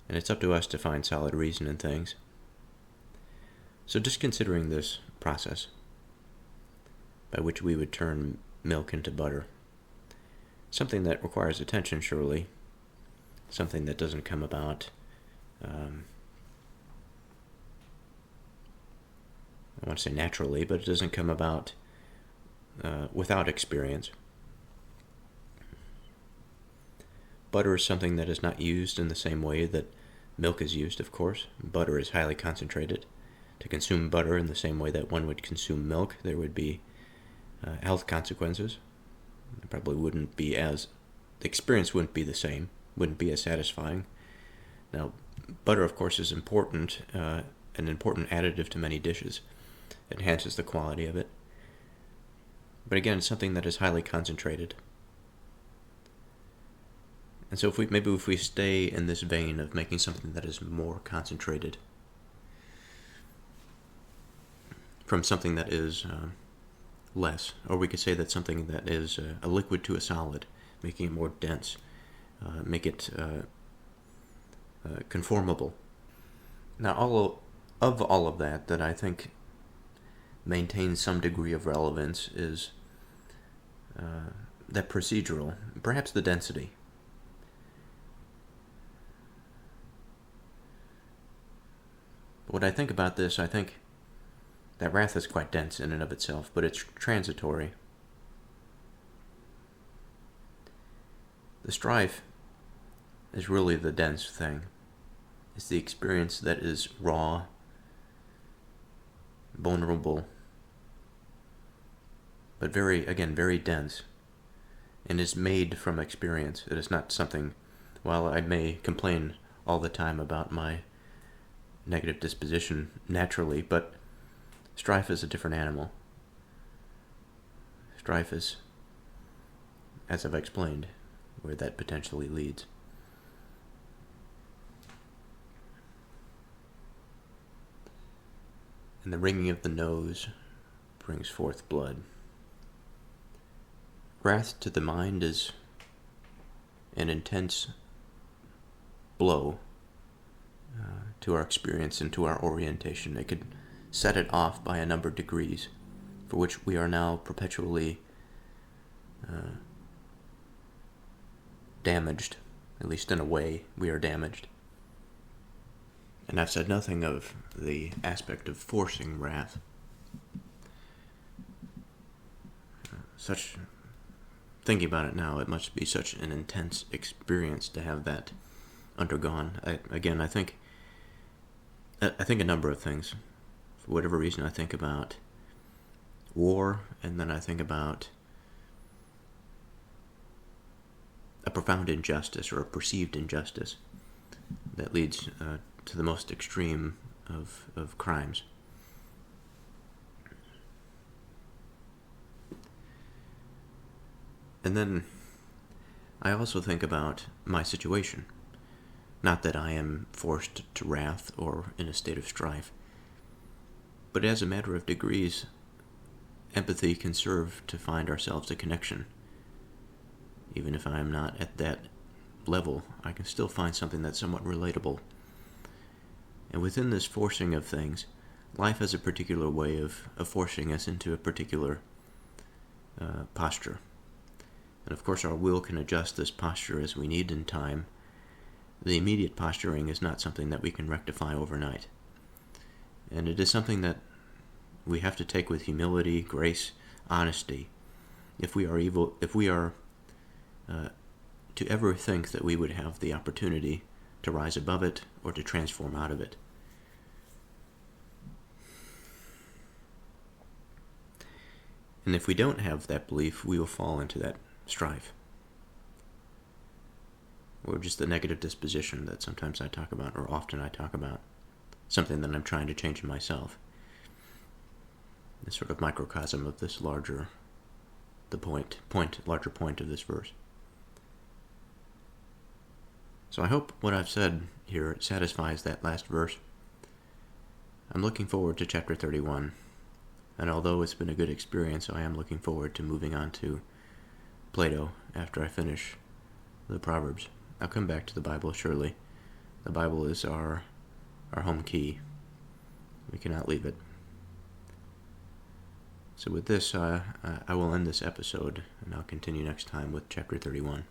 and it's up to us to find solid reason in things. So just considering this process by which we would turn milk into butter, something that requires attention, surely, something that doesn't come about I want to say naturally, but it doesn't come about without experience. Butter is something that is not used in the same way that milk is used, of course. Butter is highly concentrated. To consume butter in the same way that one would consume milk, there would be health consequences. It probably wouldn't be the experience wouldn't be the same, wouldn't be as satisfying. Now, butter, of course, is important, an important additive to many dishes. It enhances the quality of it. But again, it's something that is highly concentrated. And so if we stay in this vein of making something that is more concentrated from something that is less, or we could say that something that is a liquid to a solid, making it more dense, make it conformable. Now, all of that I think maintains some degree of relevance is that procedural, perhaps the density. But when I think about this, I think that wrath is quite dense in and of itself, but it's transitory. The strife is really the dense thing. It's the experience that is raw, vulnerable, but very dense, and is made from experience. It is not something, while I may complain all the time about my negative disposition naturally, but strife is a different animal. Strife is, as I've explained, where that potentially leads. And the wringing of the nose brings forth blood. Wrath to the mind is an intense blow to our experience and to our orientation. It could set it off by a number of degrees, for which we are now perpetually damaged. At least in a way, we are damaged. And I've said nothing of the aspect of forcing wrath. Thinking about it now, it must be such an intense experience to have that undergone. I think a number of things. For whatever reason, I think about war, and then I think about a profound injustice or a perceived injustice that leads to the most extreme of crimes. And then I also think about my situation. Not that I am forced to wrath or in a state of strife, but as a matter of degrees, empathy can serve to find ourselves a connection. Even if I am not at that level, I can still find something that's somewhat relatable. And within this forcing of things, life has a particular way of forcing us into a particular posture. And of course our will can adjust this posture as we need in time. The immediate posturing is not something that we can rectify overnight. And it is something that we have to take with humility, grace, honesty. If we are to ever think that we would have the opportunity to rise above it or to transform out of it. And if we don't have that belief, we will fall into that strife. Or just the negative disposition that sometimes I talk about, or often I talk about. Something that I'm trying to change in myself. This sort of microcosm of this larger point of this verse. So I hope what I've said here satisfies that last verse. I'm looking forward to chapter 31. And although it's been a good experience, I am looking forward to moving on to Plato after I finish the Proverbs. I'll come back to the Bible, surely. The Bible is our home key. We cannot leave it. So with this, I will end this episode, and I'll continue next time with chapter 31.